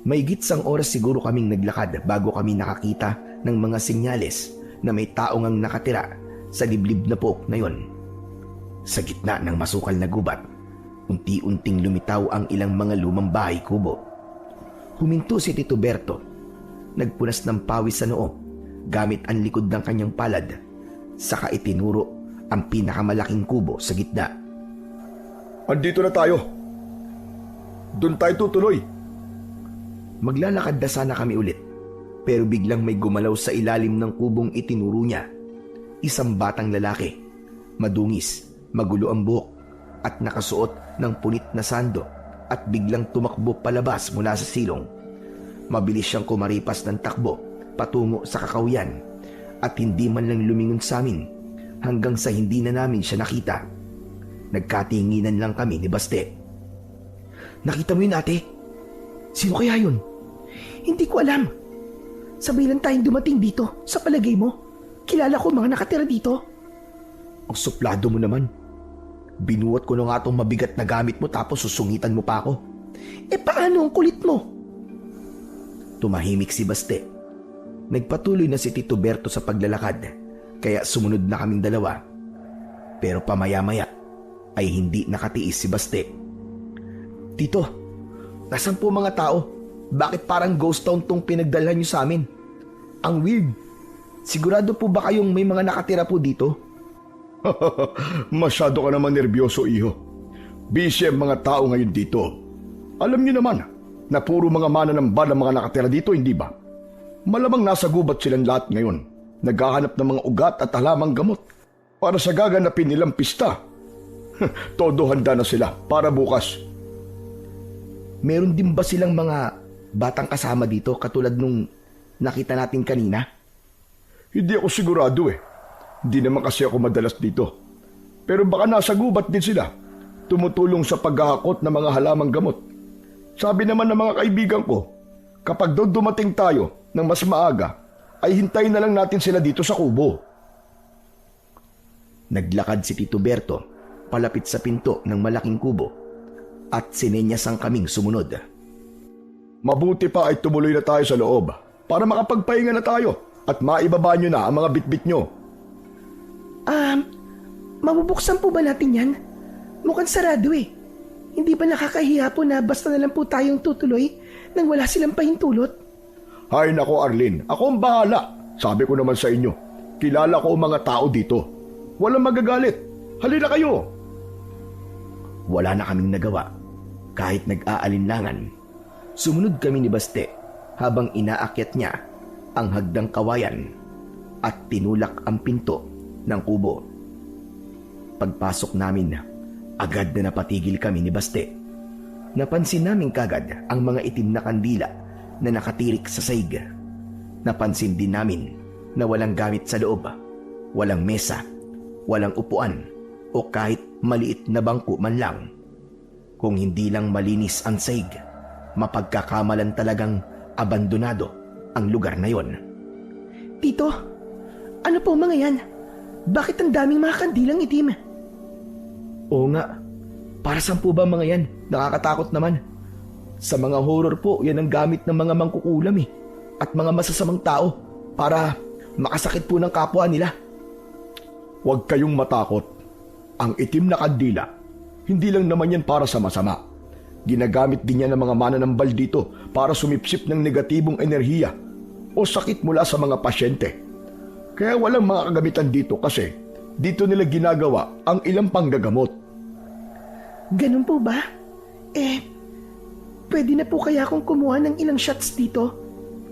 May gitsang oras siguro kaming naglakad bago kami nakakita ng mga senyales na may taong ang nakatira sa liblib na pook na yon. Sa gitna ng masukal na gubat, unti-unting lumitaw ang ilang mga lumang bahay kubo. Huminto si Tito Berto. Nagpunas ng pawis sa noo gamit ang likod ng kanyang palad. Saka itinuro ang pinakamalaking kubo sa gitna. Andito na tayo. Doon tayo tutuloy. Maglalakad na sana kami ulit, pero biglang may gumalaw sa ilalim ng kubong itinuro niya. Isang batang lalaki, madungis, magulo ang buhok at nakasuot ng punit na sando at biglang tumakbo palabas mula sa silong. Mabilis siyang kumaripas ng takbo patungo sa kakawyan at hindi man lang lumingon sa amin hanggang sa hindi na namin siya nakita. Nagkatinginan lang kami ni Baste. Nakita mo yun, ate? Sino kaya yun? Hindi ko alam. Sabay lang tayong dumating dito. Sa palagay mo, kilala ko mga nakatira dito. Ang suplado mo naman. Binuhat ko na nga itong mabigat na gamit mo tapos susungitan mo pa ako. Paano ang kulit mo? Tumahimik si Baste. Nagpatuloy na si Tito Berto sa paglalakad, kaya sumunod na kaming dalawa. Pero pamaya-maya ay hindi nakatiis si Baste. Tito, nasan po mga tao? Bakit parang ghost town tong pinagdalhan niyo sa amin? Ang weird. Sigurado po ba kayong may mga nakatira po dito? Masyado ka naman nervyoso, iho. Busy ang mga tao ngayon dito. Alam niyo naman na puro mga mananambal ang mga nakatira dito, hindi ba? Malamang nasa gubat silang lahat ngayon. Naghahanap ng mga ugat at halamang gamot para sa gaganapin nilang pista. Todo handa na sila para bukas. Meron din ba silang mga batang kasama dito katulad nung nakita natin kanina? Hindi ako sigurado eh. Hindi naman kasi ako madalas dito. Pero baka nasa gubat din sila. Tumutulong sa paghahakot ng mga halamang gamot. Sabi naman ng mga kaibigan ko, kapag daw dumating tayo ng mas maaga, ay hintayin na lang natin sila dito sa kubo. Naglakad si Tito Berto palapit sa pinto ng malaking kubo at sinenyas ang kaming sumunod. Mabuti pa ay tumuloy na tayo sa loob para makapagpahinga na tayo at maibaba nyo na ang mga bitbit nyo. Mabubuksan po ba natin yan? Mukhang sarado eh. Hindi ba nakakahiya po na basta na lang po tayong tutuloy nang wala silang pahintulot? Hay nako Arlene, ako ang bahala. Sabi ko naman sa inyo, kilala ko ang mga tao dito. Walang magagalit. Halina kayo. Wala na kaming nagawa. Kahit nag-aalinlangan, sumunod kami ni Baste habang inaakyat niya ang hagdang kawayan at tinulak ang pinto ng kubo. Pagpasok namin, agad na napatigil kami ni Baste. Napansin namin kagad ang mga itim na kandila na nakatirik sa saig. Napansin din namin na walang gamit sa loob, walang mesa, walang upuan o kahit maliit na bangko man lang. Kung hindi lang malinis ang saig, mapagkakamalan talagang abandonado ang lugar na yon. Tito, ano po mga yan? Bakit ang daming mga kandilang itim? Oo nga, para saan po ba mga yan? Nakakatakot naman. Sa mga horror po, yan ang gamit ng mga mangkukulam at mga masasamang tao para makasakit po ng kapwa nila. Huwag kayong matakot. Ang itim na kandila, hindi lang naman yan para sa masama. Ginagamit din yan ng mga mananambal dito para sumipsip ng negatibong enerhiya o sakit mula sa mga pasyente. Kaya walang mga kagamitan dito kasi dito nila ginagawa ang ilang panggagamot. Ganun po ba? Pwede na po kaya akong kumuha ng ilang shots dito?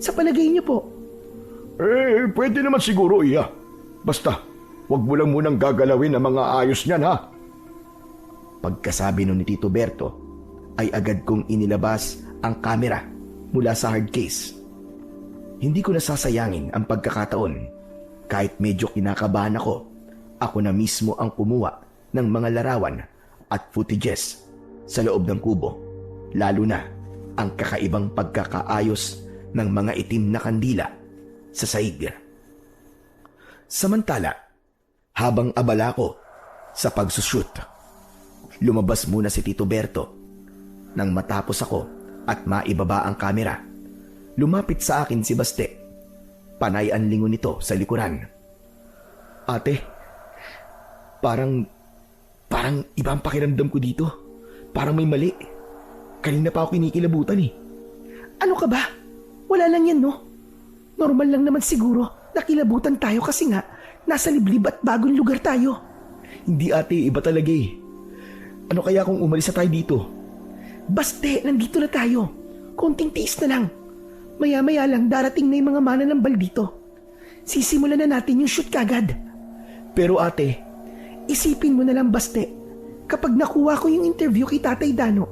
Sa palagay niyo po? Pwede naman siguro, iya. Basta, wag mo lang munang gagalawin ang mga ayos niyan, ha? Pagkasabi nun ni Tito Berto, ay agad kong inilabas ang kamera mula sa hard case. Hindi ko nasasayangin ang pagkakataon. Kahit medyo kinakabahan ako na mismo ang kumuha ng mga larawan at footages sa loob ng kubo, lalo na ang kakaibang pagkakaayos ng mga itim na kandila sa saig. Samantala, habang abala ko sa pagsushoot, lumabas muna si Tito Berto. Nang matapos ako at maibaba ang kamera, lumapit sa akin si Baste. Panay ang lingon nito sa likuran. Ate, parang iba ang pakiramdam ko dito. Parang may mali. Kanina pa ako kinikilabutan eh. Ano ka ba? Wala lang yan, no? Normal lang naman siguro. Nakilabutan tayo kasi nga nasa liblib at bagong lugar tayo. Hindi ate, iba talaga eh. Ano kaya kung umalis na tayo dito? Baste, nandito na tayo. Konting tiis na lang. Maya-maya lang darating na yung mga mananambal dito. Sisimulan na natin yung shoot kagad. Pero ate, isipin mo na lang, Baste. Kapag nakuha ko yung interview kay Tatay Dano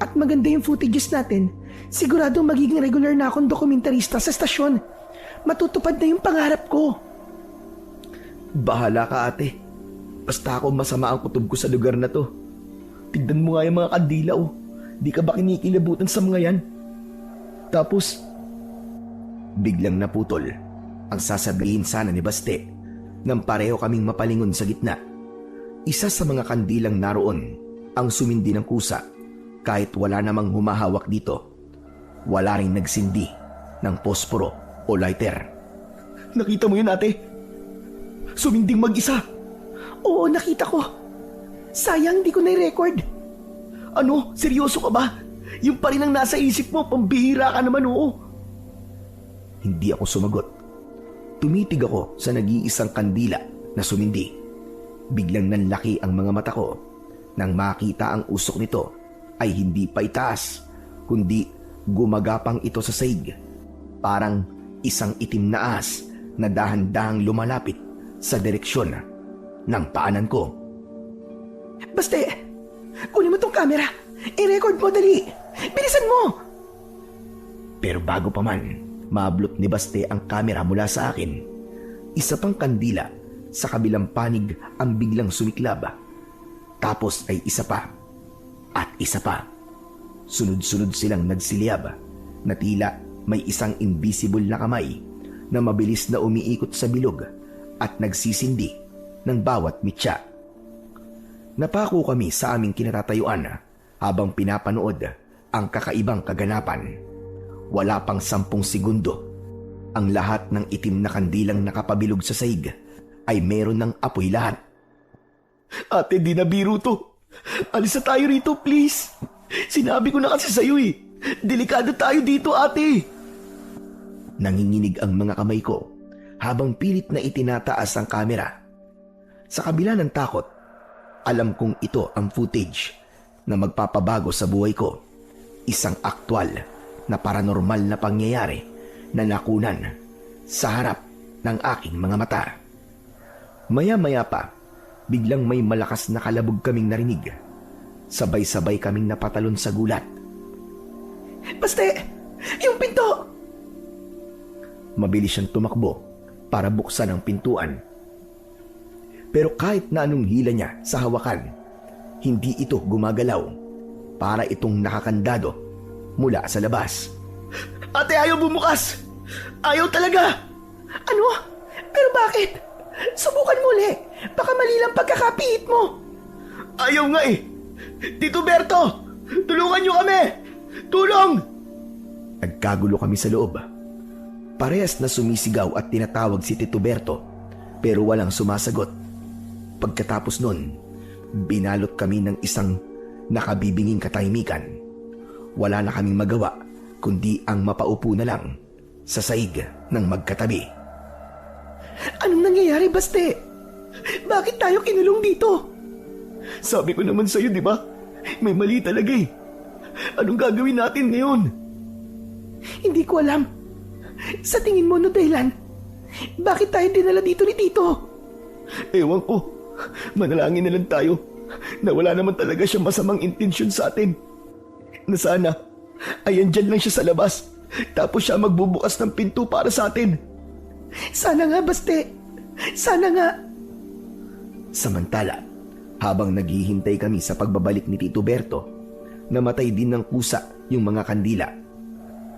at maganda yung footages natin, siguradong magiging regular na akong dokumentarista sa estasyon. Matutupad na yung pangarap ko. bahala ka ate. Basta ako masama ang kutob ko sa lugar na to. Tignan mo nga yung mga kandila oh. Di ka ba kinikilabutan sa mga yan? Tapos, biglang naputol ang sasabihin sana ni Baste nang pareho kaming mapalingon sa gitna. Isa sa mga kandilang naroon ang sumindi ng kusa kahit wala namang humahawak dito. Wala ring nagsindi ng posporo o lighter. Nakita mo yun ate? Suminding mag-isa. Oo, nakita ko. Sayang, di ko na-record. Ano? Seryoso ka ba? Yung pa rin ang nasa isip mo, pambihira ka naman oo. Hindi ako sumagot. Tumitig ako sa nag-iisang kandila na sumindi. Biglang nanlaki ang mga mata ko nang makita ang usok nito ay hindi pa itaas, kundi gumagapang ito sa saig. Parang isang itim na ahas na dahan-dahang lumalapit sa direksyon ng paanan ko. Baste, kunin mo tong camera. I-record mo, dali. Bilisan mo! Pero bago pa man, mablot ni Baste ang kamera mula sa akin. Isa pang kandila sa kabilang panig ang biglang sumiklab. Tapos ay isa pa. At isa pa. Sunod-sunod silang nagsiliyab na tila may isang invisible na kamay na mabilis na umiikot sa bilog at nagsisindi ng bawat mitya. Napako kami sa aming kinatatayuan habang pinapanood ang kakaibang kaganapan. Wala pang 10 segundo, ang lahat ng itim na kandilang nakapabilog sa saig ay meron ng apoy lahat. Ate, di na biro to. Alis na tayo rito, please. Sinabi ko na kasi sa'yo eh. Delikado tayo dito, ate. Nanginginig ang mga kamay ko habang pilit na itinataas ang kamera. Sa kabila ng takot, alam kong ito ang footage na magpapabago sa buhay ko. Isang aktwal na paranormal na pangyayari na nakunan sa harap ng aking mga mata. Maya-maya pa, biglang may malakas na kalabog kaming narinig. Sabay-sabay kaming napatalon sa gulat. Baste, yung pinto! Mabilis siyang tumakbo para buksan ang pintuan. Pero kahit na anong hila niya sa hawakan, hindi ito gumagalaw. Para itong nakakandado mula sa labas. Ate, ayaw bumukas! Ayaw talaga! Ano? Pero bakit? Subukan mo ulit. Baka mali lang pagkakapihit mo. Ayaw nga eh! Tito Berto! Tulungan niyo kami! Tulong! Nagkagulo kami sa loob. Parehas na sumisigaw at tinatawag si Tito Berto pero walang sumasagot. Pagkatapos nun, binalot kami ng isang nakabibinging katahimikan. Wala na kaming magawa kundi ang mapaupo na lang sa saig ng magkatabi. Anong nangyayari, Baste? Bakit tayo kinulong dito? Sabi ko naman sa'yo, di ba? May mali talaga eh. Anong gagawin natin ngayon? Hindi ko alam. Sa tingin mo, no, Daylan? Bakit tayo dinala dito ni Tito? Ewan ko. Manalangin na lang tayo na wala naman talaga siya masamang intensyon sa atin. na sana ay andyan lang siya sa labas. Tapos siya magbubukas ng pinto para sa atin. Sana nga, Baste. Sana nga. Samantala, habang naghihintay kami sa pagbabalik ni Tito Berto, namatay din ng kusa yung mga kandila.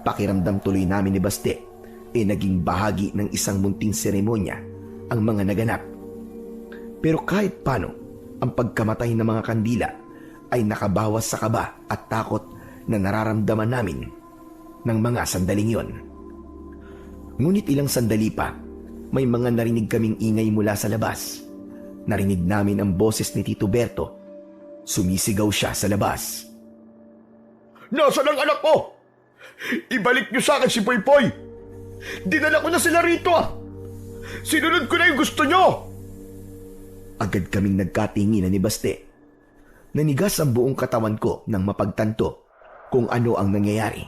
Pakiramdam tuloy namin ni Baste naging bahagi ng isang munting seremonya ang mga naganap. Pero kahit paano, ang pagkamatay ng mga kandila ay nakabawas sa kaba at takot na nararamdaman namin ng mga sandaling yon. Ngunit ilang sandali pa, may mga narinig kaming ingay mula sa labas. Narinig namin ang boses ni Tito Berto. Sumisigaw siya sa labas. Nasaan ang anak ko? Ibalik niyo sa akin si Poy-Poy. Dinala ko na sila rito Sinunod ko na yung gusto niyo. Agad kaming nagkatinginan ni Baste. Nanigas ang buong katawan ko nang mapagtanto kung ano ang nangyayari.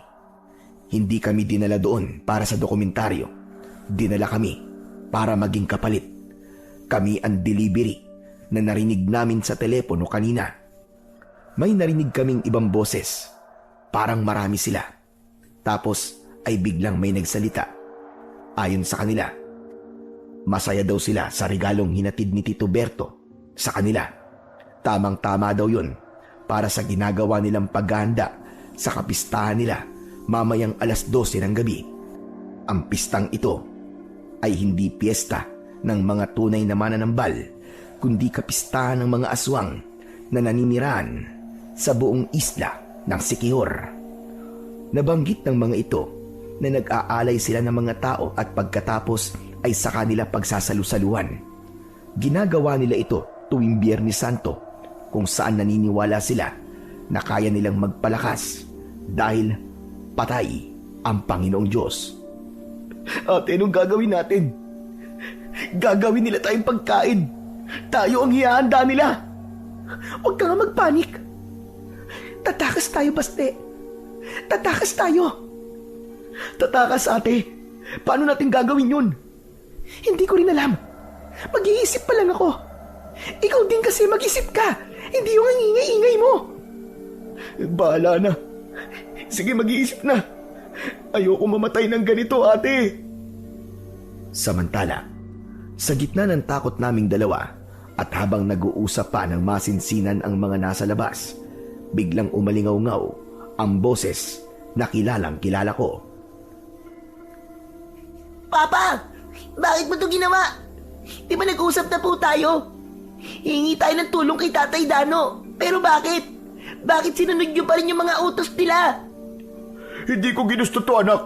Hindi kami dinala doon para sa dokumentaryo. Dinala kami para maging kapalit. Kami ang delivery na narinig namin sa telepono kanina. May narinig kaming ibang boses. Parang marami sila. Tapos ay biglang may nagsalita. Ayon sa kanila, masaya daw sila sa regalong hinatid ni Tito Berto sa kanila. Tamang-tama daw yun para sa ginagawa nilang paghahanda sa kapistahan nila mamayang 12:00 ng gabi. Ang pistang ito ay hindi piyesta ng mga tunay na mananambal, kundi kapistahan ng mga aswang na naninirahan sa buong isla ng Siquijor. Nabanggit ng mga ito na nag-aalay sila ng mga tao at pagkatapos ay sa kanila pagsasalu-saluhan. Ginagawa nila ito tuwing Biyernes Santo, kung saan naniniwala sila na kaya nilang magpalakas dahil patay ang Panginoong Diyos. Ate, anong gagawin natin? Gagawin nila tayong pagkain. Tayo ang hihanda nila. Huwag ka nga magpanik. Tatakas tayo, Baste. Tatakas tayo. Tatakas, ate. Paano natin gagawin yun? Hindi ko rin alam. Mag-iisip pa lang ako. Ikaw din kasi mag-isip ka. Hindi yung ingay-ingay mo. Bahala na. Sige, mag-iisip na. Ayoko mamatay ng ganito, ate. Samantala, sa gitna ng takot naming dalawa at habang nag-uusap pa ng masinsinan ang mga nasa labas, biglang umalingaw-ngaw ang boses na kilalang-kilala ko. Papa, bakit mo ito ginawa? Di ba nag-usap na po tayo? Hihingi tayo ng tulong kay Tatay Dano. Pero bakit? Bakit sinunod niyo pa rin yung mga utos nila? Hindi ko ginusto to, anak.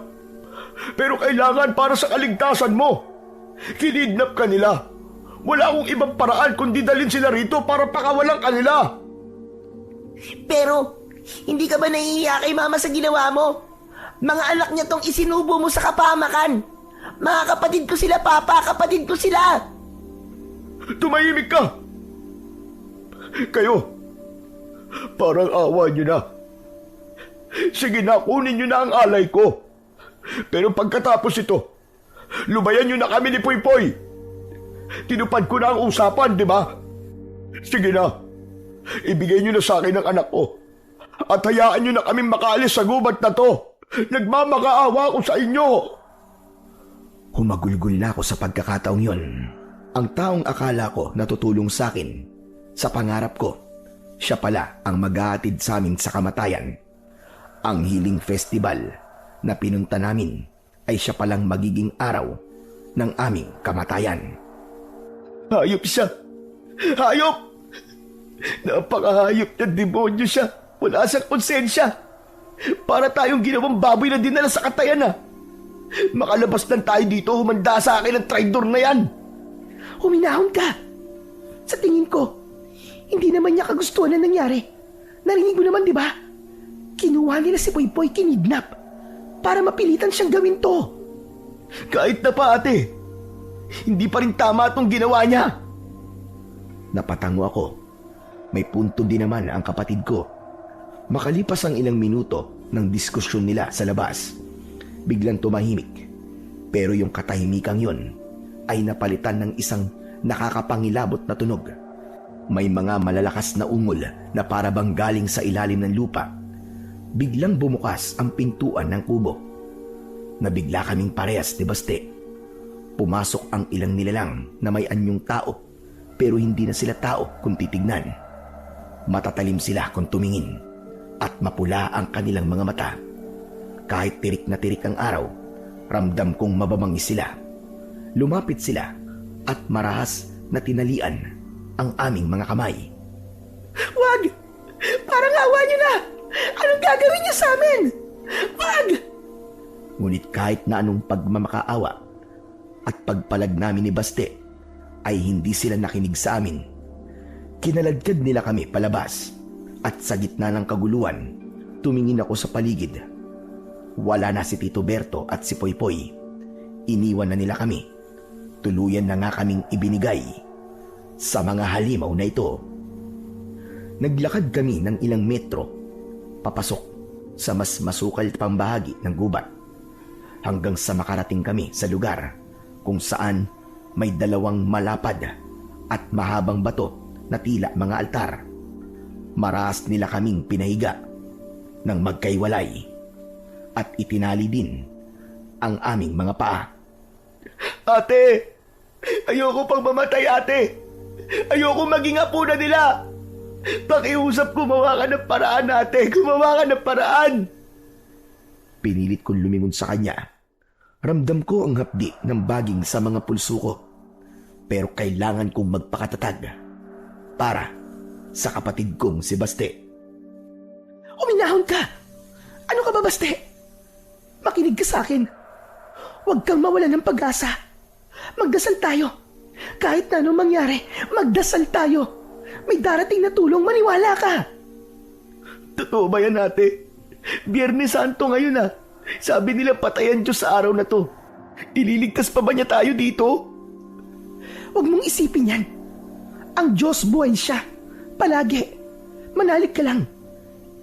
Pero kailangan para sa kaligtasan mo. Kinidnap ka nila. Wala akong ibang paraan kundi dalhin sila rito para pakawalan ka nila. Pero, hindi ka ba nahihiya kay Mama sa ginawa mo? Mga anak niya tong isinubo mo sa kapahamakan. Mga kapatid ko sila, Papa. Kapatid ko sila. Tumahimik ka. Kayo, parang awa niyo na. Sige na, kunin niyo na ang alay ko. Pero pagkatapos ito, lubayan niyo na kami ni Poy-Poy. Tinupad ko na ang usapan, di ba? Sige na, ibigay niyo na sa akin ang anak ko. At hayaan niyo na kami makaalis sa gubat na to. Nagmamakaawa ako sa inyo. Humagulgul na ako sa pagkakataong yon. Ang taong akala ko na tutulong sa akin, sa pangarap ko, siya pala ang maghahatid sa amin sa kamatayan. Ang Healing Festival na pinunta namin ay siya palang magiging araw ng aming kamatayan. Hayop siya! Hayop! Napakahayop na demonyo siya! Wala siyang konsensya! Para tayong ginawang baboy na dinala sa katayan Makalabas lang tayo dito, humanda sa akin ang traidor na yan! Huminahon ka! Sa tingin ko, hindi naman niya kagustuhan na nangyari. Narinig mo naman, di ba? Kinuha nila si Poy-Poy, kinidnap para mapilitan siyang gawin to. Kahit na pa, ate, hindi pa rin tama itong ginawa niya. Napatango ako. May punto din naman ang kapatid ko. Makalipas ang ilang minuto ng diskusyon nila sa labas, biglang tumahimik. Pero yung katahimikang yon ay napalitan ng isang nakakapangilabot na tunog. May mga malalakas na ungol na parabang galing sa ilalim ng lupa. biglang bumukas ang pintuan ng kubo. Nabigla kaming parehas ni Baste. Pumasok ang ilang nilalang na may anyong tao, pero hindi na sila tao kung titignan. Matatalim sila kung tumingin at mapula ang kanilang mga mata. Kahit tirik na tirik ang araw, ramdam kong mababangis sila. Lumapit sila at marahas na tinalian ang aming mga kamay. Wag! Parang awa niyo na! Anong gagawin niyo sa amin? Wag! Ngunit kahit na anong pagmamakaawa at pagpalag namin ni Baste, ay hindi sila nakinig sa amin. Kinaladkad nila kami palabas at sa gitna ng kaguluhan, tumingin ako sa paligid. Wala na si Tito Berto at si Poypoy. Iniwan na nila kami. Tuluyan na nga kaming ibinigay sa mga halimaw na ito. Naglakad kami ng ilang metro papasok sa mas masukal pang bahagi ng gubat hanggang sa makarating kami sa lugar kung saan may dalawang malapad at mahabang bato na tila mga altar. Marahas nila kaming pinahiga ng magkaiwalay at itinali din ang aming mga paa. Ate! Ayoko pang mamatay, ate! Ayoko maging apo na nila! Pakiusap, gumawa ka ng paraan, ate! Gumawa ka ng paraan! Pinilit kong lumingon sa kanya. Ramdam ko ang hapdi ng baging sa mga pulso ko. Pero kailangan kong magpakatatag para sa kapatid kong si Baste. Uminahon ka! Ano ka ba, Baste? Makinig ka sa akin. Huwag kang mawalan ng pag-asa. Magdasal tayo. Kahit na anong mangyari, magdasal tayo. May darating na tulong, maniwala ka. Totoo ba yan, ate? Biyernes Santo ngayon, ah. Sabi nila patayan Diyos sa araw na to. Ililigtas pa ba niya tayo dito? Huwag mong isipin yan. Ang Diyos buhay siya. Palagi. Manalig ka lang.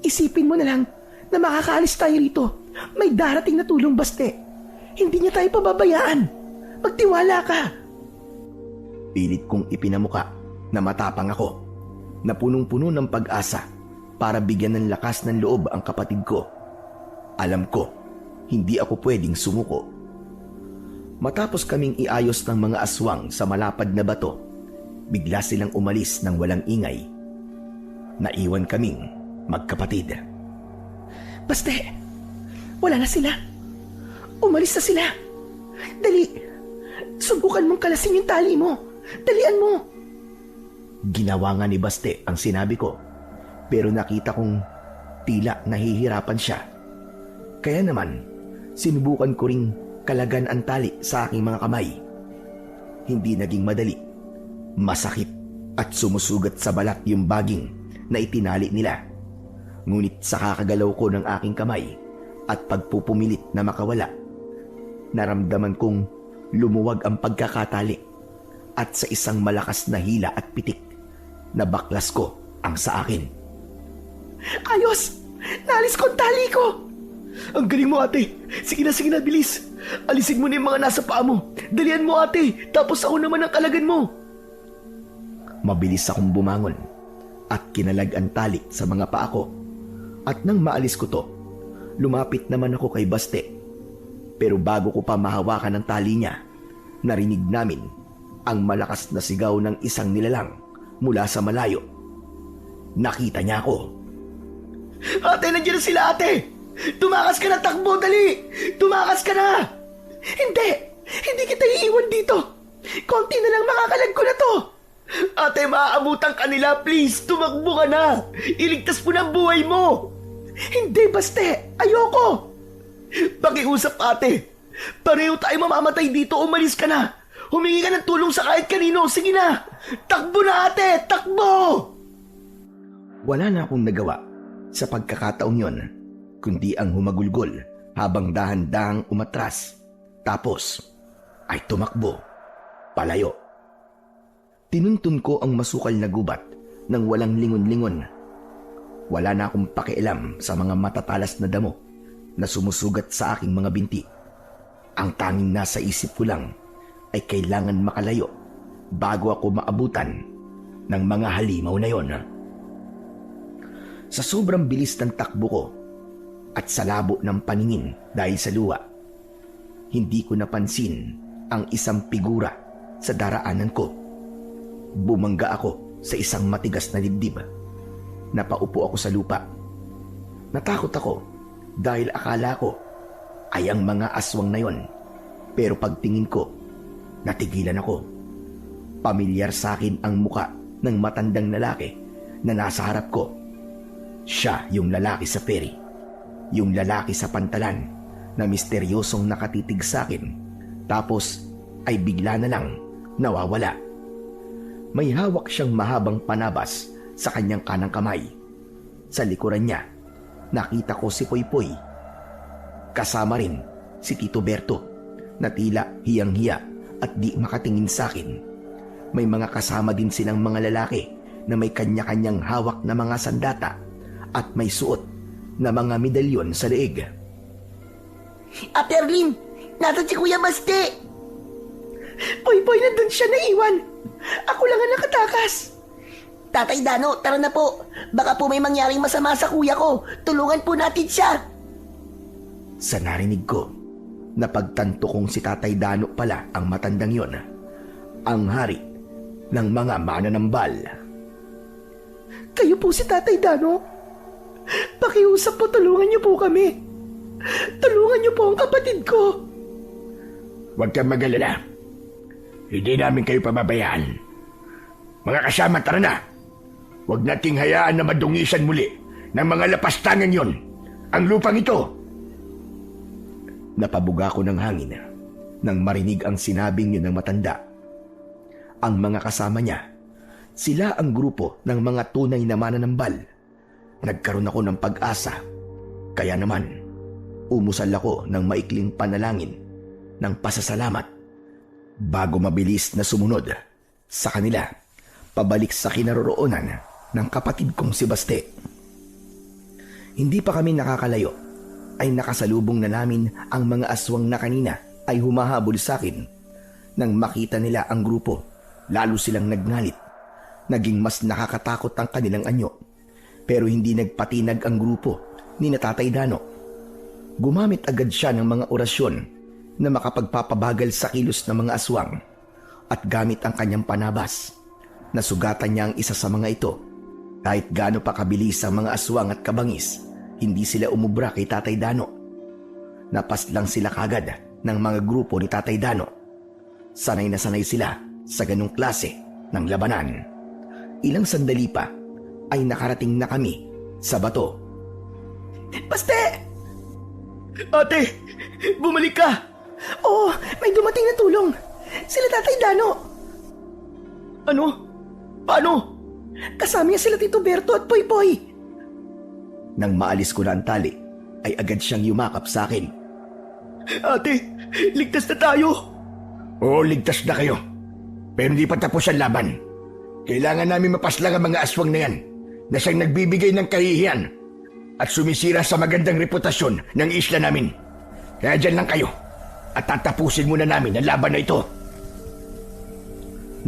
Isipin mo na lang na makakaalis tayo rito. May darating na tulong, Baste. Hindi niya tayo pababayaan. Magtiwala ka. Pilit kong ipinamuka na matapang ako, na punong-puno ng pag-asa para bigyan ng lakas ng loob ang kapatid ko. Alam ko, hindi ako pwedeng sumuko. Matapos kaming iayos ng mga aswang sa malapad na bato, bigla silang umalis ng walang ingay. Naiwan kaming magkapatid. Baste, wala na sila. Umalis na sila. Dali, subukan mong kalasin yung tali mo. Dalian mo. Ginawa nga ni Baste ang sinabi ko, pero nakita kong tila nahihirapan siya. Kaya naman, sinubukan ko ring kalagan ang tali sa aking mga kamay. Hindi naging madali. Masakit at sumusugat sa balat yung baging na itinali nila. Ngunit sa kakagalaw ko ng aking kamay at pagpupumilit na makawala, naramdaman kong lumuwag ang pagkakatali at sa isang malakas na hila at pitik, nabaklas ko ang sa akin. Ayos! Naalis ko ang tali ko! Ang galing mo, ate. Sige na, bilis. Alisin mo na yung mga nasa paa mo. Dalian mo, ate. Tapos ako naman ang kalagan mo. Mabilis akong bumangon at kinalag ang tali sa mga paa ko. At nang maalis ko to, lumapit naman ako kay Baste. Pero bago ko pa mahawakan ang tali niya, narinig namin ang malakas na sigaw ng isang nilalang mula sa malayo. Nakita niya ako. Ate, nandiyan na sila, ate. Tumakas ka na, takbo, dali. Tumakas ka na. Hindi! Hindi kita iiwan dito! Konti na lang makakalag ko na to! Ate, maaabutan ka nila, please. Tumakbo ka na. Iligtas mo na ang buhay mo. Hindi, Baste! Ayoko! Pakiusap, ate. Pareho tayo mamamatay dito. Umalis ka na. Humingi ka ng tulong sa kahit kanino. Sige na. Takbo na, ate. Takbo! Wala na akong nagawa sa pagkakataong yon, kundi ang humagulgol habang dahan-dahang umatras. Tapos ay tumakbo, palayo. Tinuntun ko ang masukal na gubat nang walang lingon-lingon. Wala na akong pakialam sa mga matatalas na damo na sumusugat sa aking mga binti. Ang tanging nasa isip ko lang ay kailangan makalayo bago ako maabutan ng mga halimaw na yon. Sa sobrang bilis ng takbo ko, at sa labo ng paningin dahil sa luha. Hindi ko napansin ang isang figura sa daraanan ko. Bumangga ako sa isang matigas na dibdib. Napaupo ako sa lupa. Natakot ako dahil akala ko ay ang mga aswang na yon. Pero pagtingin ko, natigilan ako. Pamilyar sa akin ang muka ng matandang lalaki na nasa harap ko. Siya yung lalaki sa ferry. Yung lalaki sa pantalan na misteryosong nakatitig sa akin. Tapos ay bigla na lang nawawala. May hawak siyang mahabang panabas sa kanyang kanang kamay. Sa likuran niya, nakita ko si Poypoy. Kasama rin si Tito Berto na tila hiyang-hiya at di makatingin sa akin. May mga kasama din silang mga lalaki na may kanya-kanyang hawak na mga sandata at may suot na mga medalyon sa leeg. Ate Arlene, nasan si Kuya Baste? Poy, nandun siya naiwan. Ako lang ang nakatakas. Tatay Dano, tara na po. Baka po may mangyaring masama sa kuya ko. Tulungan po natin siya. Sa narinig ko, napagtanto kong si Tatay Dano pala ang matandang yon, ang hari ng mga mananambal. Kayo po si Tatay Dano? Pakiusap po, tulungan niyo po kami. Tulungan niyo po ang kapatid ko. Huwag kang mag-alala. Hindi namin kayo pababayaan. Mga kasama, tara na. Huwag nating hayaan na madungisan muli ng mga lapastangan yon ang lupang ito. Napabuga ko ng hangin nang marinig ang sinabing yun ng matanda. Ang mga kasama niya, sila ang grupo ng mga tunay na mananambal. Nagkaroon ako ng pag-asa. Kaya naman, umusal ako ng maikling panalangin ng pasasalamat bago mabilis na sumunod sa kanila pabalik sa kinaroroonan ng kapatid kong si Baste. Hindi pa kami nakakalayo ay nakasalubong na namin ang mga aswang na kanina ay humahabol sa akin. Nang makita nila ang grupo, lalo silang nagngalit. Naging mas nakakatakot ang kanilang anyo. Pero hindi nagpatinag ang grupo ni Tatay Dano. Gumamit agad siya ng mga orasyon na makapagpapabagal sa kilos ng mga aswang at gamit ang kanyang panabas. Nasugatan niya ang isa sa mga ito. Kahit gaano pa kabilis ang mga aswang at kabangis, hindi sila umubra kay Tatay Dano. Napaslang sila kagad ng mga grupo ni Tatay Dano. Sanay na sanay sila sa ganong klase ng labanan. Ilang sandali pa ay nakarating na kami sa bato. Baste! Ate, bumalik ka! Oo, may dumating na tulong. Sila Tatay Dano. Ano? Paano? Kasama niya sila Tito Berto at Poypoy. Nang maalis ko na ang tali, ay agad siyang yumakap sa akin. Ate, ligtas na tayo! Oo, ligtas na kayo. Pero hindi pa tapos ang laban. Kailangan namin mapaslang ang mga aswang na yan na siyang nagbibigay ng kahihiyan at sumisira sa magandang reputasyon ng isla namin. Kaya dyan lang kayo at tatapusin muna namin ang laban na ito.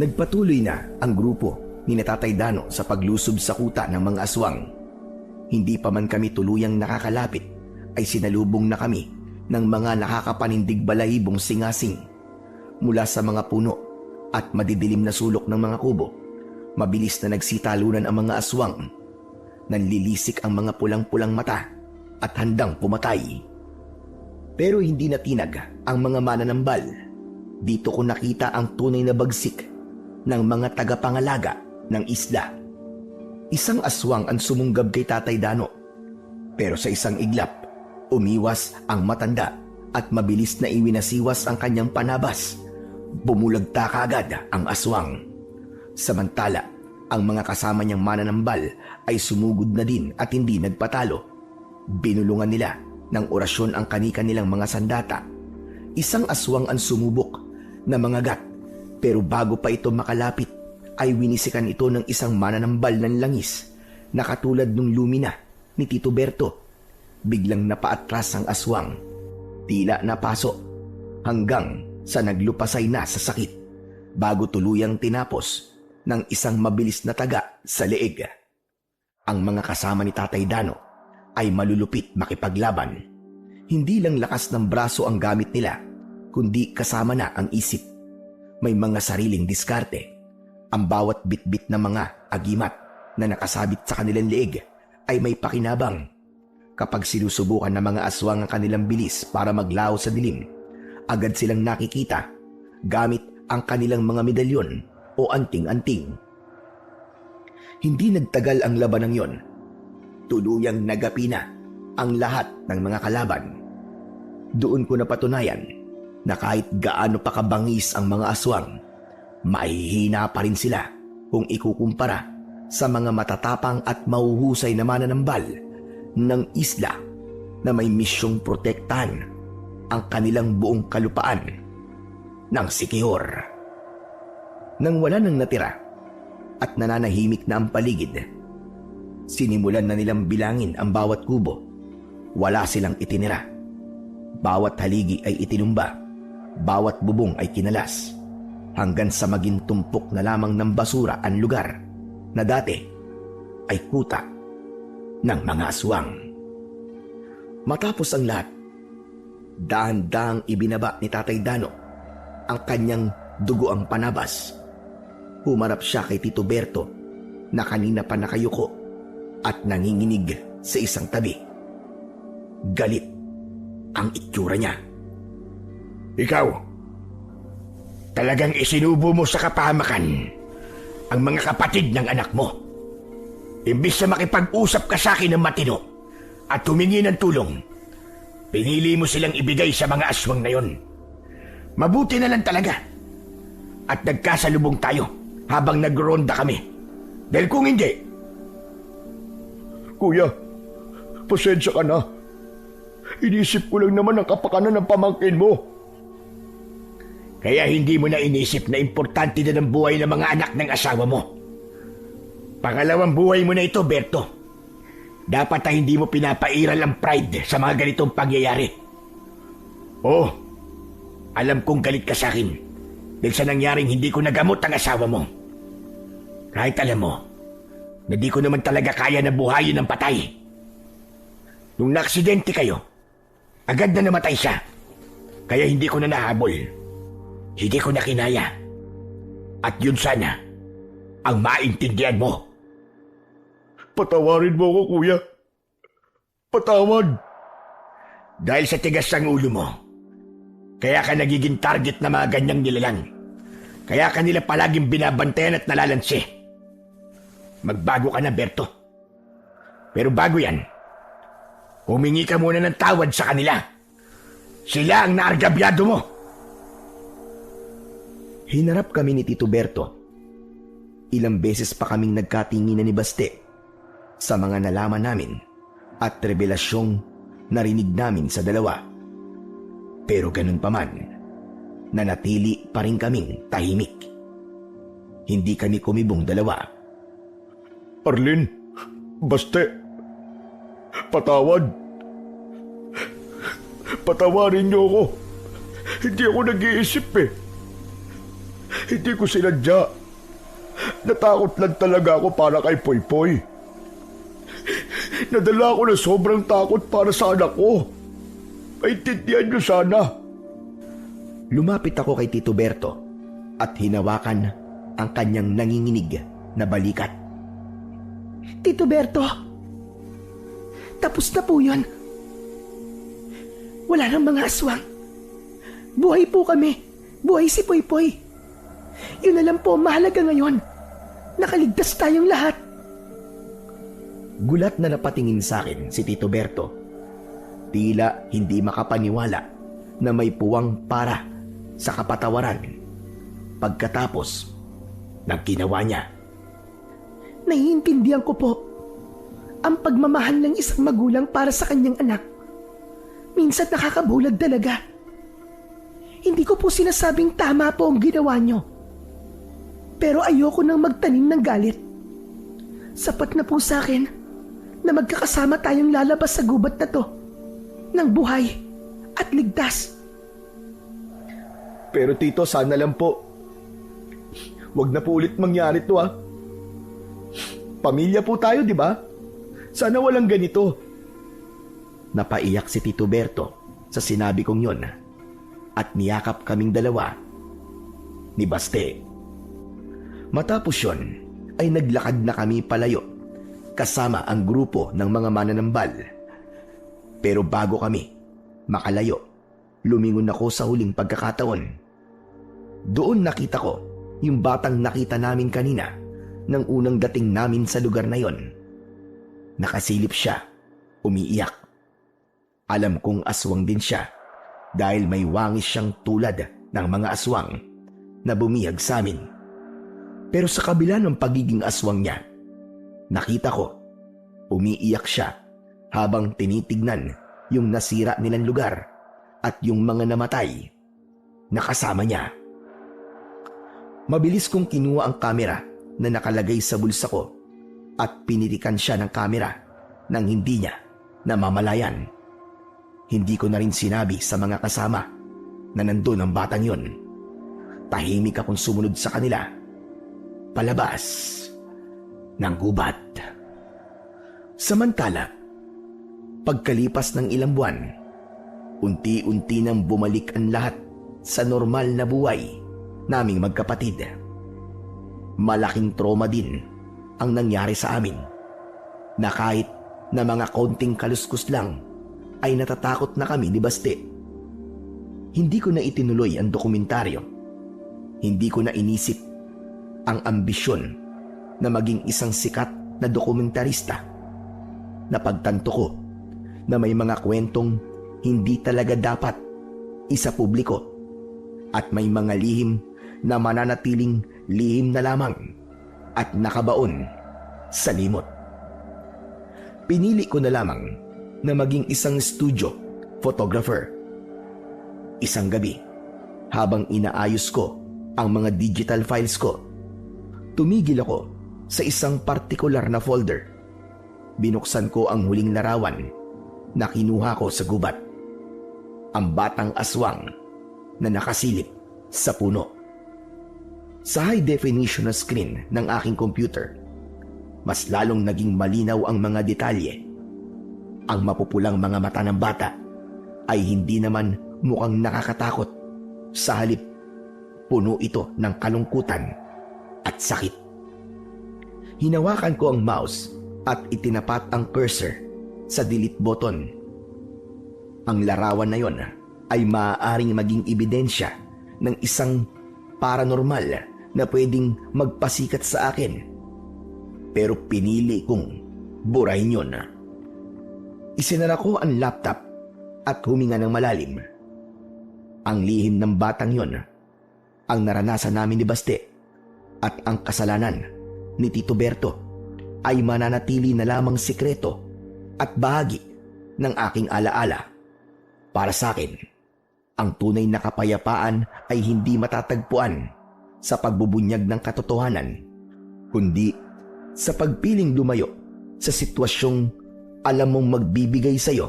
Nagpatuloy na ang grupo ni Tatay Dano sa paglusob sa kuta ng mga aswang. Hindi pa man kami tuluyang nakakalapit ay sinalubong na kami ng mga nakakapanindig balahibong singasing. Mula sa mga puno at madidilim na sulok ng mga kubo, mabilis na nagsitalunan ang mga aswang. Nanlilisik ang mga pulang-pulang mata at handang pumatay. Pero hindi natinag ang mga mananambal. Dito ko nakita ang tunay na bagsik ng mga tagapangalaga ng isla. Isang aswang ang sumunggab kay Tatay Dano. Pero sa isang iglap, umiwas ang matanda at mabilis na iwinasiwas ang kanyang panabas. Bumulagta kaagad ang aswang. Samantala, ang mga kasama niyang mananambal ay sumugod na din at hindi nagpatalo. Binulungan nila ng orasyon ang kani-kanilang mga sandata. Isang aswang ang sumubok na mangagat, pero bago pa ito makalapit ay winisikan ito ng isang mananambal ng langis na katulad ng lumina ni Tito Berto. Biglang napaatras ang aswang. Tila napaso hanggang sa naglupasay na sa sakit bago tuluyang tinapos ng isang mabilis na taga sa leeg. Ang mga kasama ni Tatay Dano ay malulupit makipaglaban. Hindi lang lakas ng braso ang gamit nila, kundi kasama na ang isip. May mga sariling diskarte. Ang bawat bitbit ng mga agimat na nakasabit sa kanilang leeg ay may pakinabang. Kapag sinusubukan ng mga aswang ang kanilang bilis para maglaho sa dilim, agad silang nakikita gamit ang kanilang mga medalyon o anting-anting. Hindi nagtagal ang labanang yon. Tuluyang nagapi na ang lahat ng mga kalaban. Doon ko napatunayan na kahit gaano pa kabangis ang mga aswang, mahihina pa rin sila kung ikukumpara sa mga matatapang at mahuhusay na mananambal ng isla na may misyong protektahan ang kanilang buong kalupaan ng Siquijor. Nang wala nang natira at nananahimik na ang paligid, sinimulan na nilang bilangin ang bawat kubo. Wala silang itinira. Bawat haligi ay itinumba, bawat bubong ay kinalas, hanggang sa maging tumpok na lamang ng basura ang lugar na dati ay kuta ng mga aswang. Matapos ang lahat, dahan-dahang ibinaba ni Tatay Dano ang kanyang dugoang panabas. Humarap siya kay Tito Berto na kanina pa nakayuko at nanginginig sa isang tabi. Galit ang itsura niya. Ikaw, talagang isinubo mo sa kapahamakan ang mga kapatid ng anak mo. Imbis na makipag-usap ka sa akin ng matino at humingi ng tulong, pinili mo silang ibigay sa mga aswang na yon. Mabuti na lang talaga at nagkasalubong tayo habang nagronda kami. Dahil kung hindi... Kuya, pasensya ka na. Inisip ko lang naman ang kapakanan ng pamangkin mo. Kaya hindi mo na inisip na importante na ng buhay ng mga anak ng asawa mo. Pangalawang buhay mo na ito, Berto. Dapat ay hindi mo pinapairal ang pride sa mga ganitong pangyayari. Oh, alam kong galit ka sa akin dahil sa nangyaring hindi ko nagamot ang asawa mo. Kahit alam mo na di ko naman talaga kaya na buhayin ng patay. Nung naaksidente kayo, agad na namatay siya. Kaya hindi ko na nahabol. Hindi ko na kinaya. At yun sana ang maintindihan mo. Patawarin mo ako, kuya. Patawad. Dahil sa tigas ng ulo mo, kaya ka nagiging target ng mga ganyang nilalang. Kaya ka nila palaging binabantayan at nalalansi. Magbago ka na, Berto. Pero bago yan, humingi ka muna ng tawad sa kanila. Sila ang naargabyado mo. Hinarap kami ni Tito Berto. Ilang beses pa kaming nagkatinginan ni Baste sa mga nalaman namin at revelasyong narinig namin sa dalawa. Pero ganun pa man, nanatili pa rin kaming tahimik. Hindi kami kumibong dalawa. Arlene, Baste, patawad. Patawarin niyo ako. Hindi ako nag-iisip eh. Hindi ko sinadya. Natakot lang talaga ako para kay Poy-Poy. Nadala ako ng sobrang takot para sa anak ko. Maintindihan niyo sana. Lumapit ako kay Tito Berto at hinawakan ang kanyang nanginginig na balikat. Tito Berto, tapos na po yun. Wala nang mga aswang. Buhay po kami. Buhay si Poy-Poy. Yun na lang po ang mahalaga ngayon. Nakaligtas tayong lahat. Gulat na napatingin sa akin si Tito Berto. Tila hindi makapaniwala na may puwang para sa kapatawaran pagkatapos ng ginawa niya. Naiintindihan ko po ang pagmamahal ng isang magulang para sa kanyang anak. Minsan nakakabulag talaga. Hindi ko po sinasabing tama po ang ginawa niyo. Pero ayoko nang magtanim ng galit. Sapat na po sa akin na magkakasama tayong lalabas sa gubat na to ng buhay at ligtas. Pero tito, sana lang po. Huwag na po ulit mangyari to Pamilya po tayo, di ba? Sana walang ganito. Napaiyak si Tito Berto sa sinabi kong yon at niyakap kaming dalawa ni Baste. Matapos yon ay naglakad na kami palayo kasama ang grupo ng mga mananambal. Pero bago kami makalayo, lumingon ako sa huling pagkakataon. Doon nakita ko yung batang nakita namin kanina nang unang dating namin sa lugar na yon. Nakasilip siya, umiiyak. Alam kong aswang din siya dahil may wangis siyang tulad ng mga aswang na bumihag sa amin. Pero sa kabila ng pagiging aswang niya, nakita ko umiiyak siya habang tinitignan yung nasira nilang lugar at yung mga namatay na kasama niya. Mabilis kong kinuha ang kamera na nakalagay sa bulsa ko at pinirikan siya ng kamera nang hindi niya namamalayan. Hindi ko na rin sinabi sa mga kasama na nandun ang batang yon. Tahimik akong sumunod sa kanila, palabas ng gubat. Samantala, pagkalipas ng ilang buwan, unti-unti nang bumalik ang lahat sa normal na buhay naming magkapatid. Malaking trauma din ang nangyari sa amin na kahit na mga konting kaluskus lang ay natatakot na kami ni Baste. Hindi ko na itinuloy ang dokumentaryo. Hindi ko na inisip ang ambisyon na maging isang sikat na dokumentarista. Napagtanto ko na may mga kwentong hindi talaga dapat isa publiko at may mga lihim na mananatiling lihim na lamang at nakabaon sa limot. Pinili ko na lamang na maging isang studio photographer. Isang gabi, habang inaayos ko ang mga digital files ko, tumigil ako sa isang partikular na folder. Binuksan ko ang huling larawan na kinuha ko sa gubat. Ang batang aswang na nakasilip sa puno. Sa high definition na screen ng aking computer, mas lalong naging malinaw ang mga detalye. Ang mapupulang mga mata ng bata ay hindi naman mukhang nakakatakot. Sa halip, puno ito ng kalungkutan at sakit. Hinawakan ko ang mouse at itinapat ang cursor sa delete button. Ang larawan na yon ay maaaring maging ebidensya ng isang paranormal na pwedeng magpasikat sa akin. Pero pinili kong burahin yun. Isinara ko ang laptop at huminga ng malalim. Ang lihim ng batang yon, ang naranasan namin ni Baste at ang kasalanan ni Tito Berto ay mananatili na lamang sikreto at bahagi ng aking alaala. Para sa akin, ang tunay na kapayapaan ay hindi matatagpuan sa pagbubunyag ng katotohanan, kundi sa pagpiling lumayo sa sitwasyong alam mong magbibigay sa'yo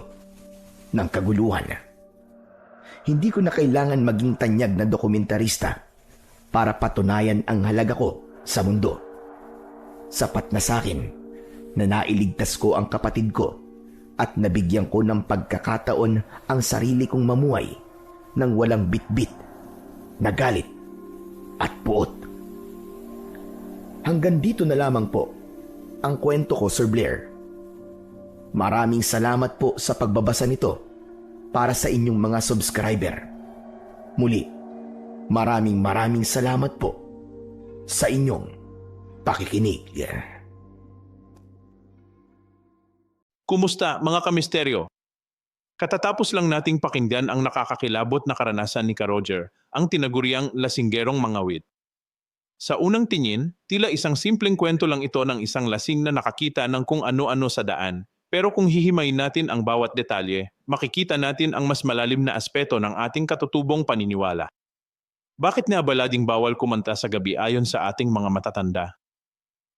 ng kaguluhan. Hindi ko na kailangan maging tanyag na dokumentarista para patunayan ang halaga ko sa mundo. Sapat na sa akin na nailigtas ko ang kapatid ko at nabigyan ko ng pagkakataon ang sarili kong mamuhay ng walang bitbit na galit at puot. Hanggang dito na lamang po ang kwento ko, Sir Blair. Maraming salamat po sa pagbabasa nito para sa inyong mga subscriber. Muli, maraming salamat po sa inyong pakikinig. Kumusta mga kamisteryo? Katatapos lang nating pakinggan ang nakakakilabot na karanasan ni Ka Roger, ang tinaguriang lasinggerong mangawit. Sa unang tingin, tila isang simpleng kwento lang ito ng isang lasing na nakakita ng kung ano-ano sa daan. Pero kung hihimayin natin ang bawat detalye, makikita natin ang mas malalim na aspeto ng ating katutubong paniniwala. Bakit nga ba laging bawal kumanta sa gabi ayon sa ating mga matatanda?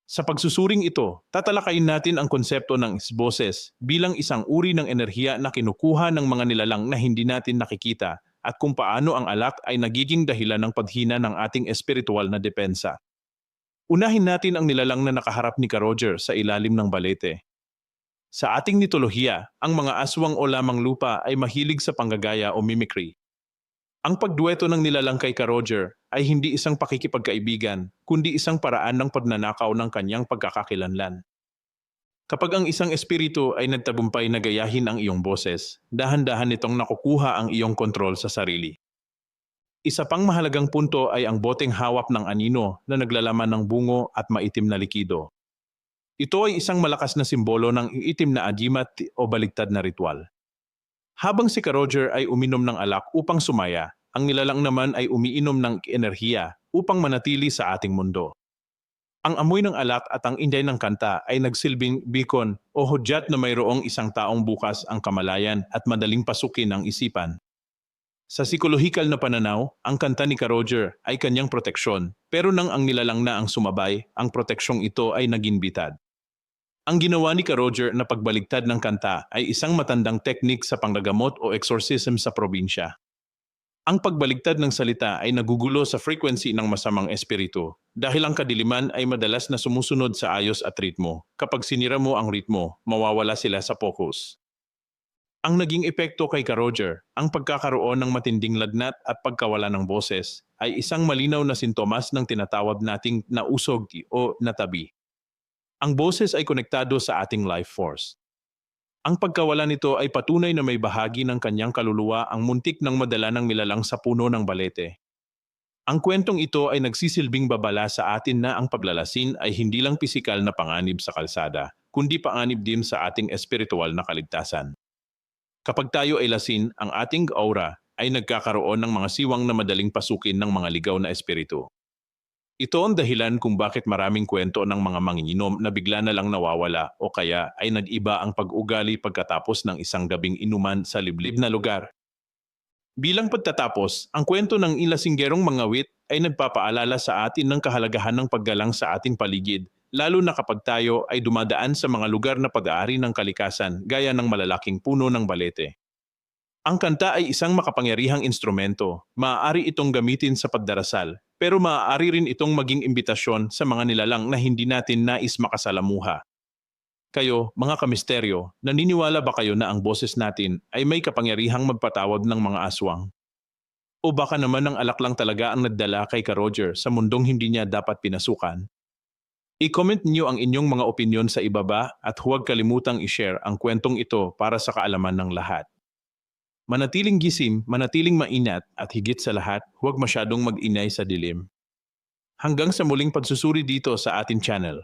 Sa pagsusuring ito, tatalakayin natin ang konsepto ng boses bilang isang uri ng enerhiya na kinukuha ng mga nilalang na hindi natin nakikita at kung paano ang alak ay nagiging dahilan ng paghina ng ating espiritual na depensa. Unahin natin ang nilalang na nakaharap ni Ka Roger sa ilalim ng balete. Sa ating mitolohiya, ang mga aswang o lamang lupa ay mahilig sa panggagaya o mimicry. Ang pagdueto ng nilalang kay Ka Roger ay hindi isang pakikipagkaibigan, kundi isang paraan ng pagnanakaw ng kanyang pagkakakilanlan. Kapag ang isang espiritu ay nagtagumpay na gayahin ang iyong boses, dahan-dahan nitong nakukuha ang iyong kontrol sa sarili. Isa pang mahalagang punto ay ang boteng hawak ng anino na naglalaman ng bungo at maitim na likido. Ito ay isang malakas na simbolo ng iitim na agimat o baligtad na ritual. Habang si Ka Roger ay uminom ng alak upang sumaya, ang nilalang naman ay umiinom ng enerhiya upang manatili sa ating mundo. Ang amoy ng alak at ang inday ng kanta ay nagsilbing beacon o hudyat na mayroong isang taong bukas ang kamalayan at madaling pasukin ang isipan. Sa psikolohikal na pananaw, ang kanta ni Ka Roger ay kanyang proteksyon, pero nang ang nilalang na ang sumabay, ang proteksyong ito ay naging bitad. Ang ginawa ni Ka Roger na pagbaligtad ng kanta ay isang matandang teknik sa panggagamot o exorcism sa probinsya. Ang pagbaligtad ng salita ay nagugulo sa frequency ng masamang espiritu dahil ang kadiliman ay madalas na sumusunod sa ayos at ritmo. Kapag sinira mo ang ritmo, mawawala sila sa focus. Ang naging epekto kay Ka Roger, ang pagkakaroon ng matinding lagnat at pagkawala ng boses, ay isang malinaw na sintomas ng tinatawag nating nausog o natabi. Ang boses ay konektado sa ating life force. Ang pagkawala nito ay patunay na may bahagi ng kanyang kaluluwa ang muntik ng madala ng nilalang sa puno ng balete. Ang kwentong ito ay nagsisilbing babala sa atin na ang paglalasin ay hindi lang pisikal na panganib sa kalsada, kundi panganib din sa ating espiritual na kaligtasan. Kapag tayo ay lasin, ang ating aura ay nagkakaroon ng mga siwang na madaling pasukin ng mga ligaw na espiritu. Ito ang dahilan kung bakit maraming kwento ng mga manginginom na bigla na lang nawawala o kaya ay nag-iba ang pag-ugali pagkatapos ng isang gabing inuman sa liblib na lugar. Bilang pagtatapos, ang kwento ng ilasinggerong mga wit ay nagpapaalala sa atin ng kahalagahan ng paggalang sa ating paligid, lalo na kapag tayo ay dumadaan sa mga lugar na pag-aari ng kalikasan gaya ng malalaking puno ng balete. Ang kanta ay isang makapangyarihang instrumento. Maaari itong gamitin sa pagdarasal, pero maaari rin itong maging imbitasyon sa mga nilalang na hindi natin nais makasalamuha. Kayo, mga kamisteryo, naniniwala ba kayo na ang boses natin ay may kapangyarihang magpatawag ng mga aswang? O baka naman ang alak lang talaga ang nagdala kay Ka Roger sa mundong hindi niya dapat pinasukan? I-comment niyo ang inyong mga opinyon sa ibaba at huwag kalimutang i-share ang kwentong ito para sa kaalaman ng lahat. Manatiling gising, manatiling mainat at higit sa lahat, huwag masyadong mag-inay sa dilim. Hanggang sa muling pagsusuri dito sa ating channel.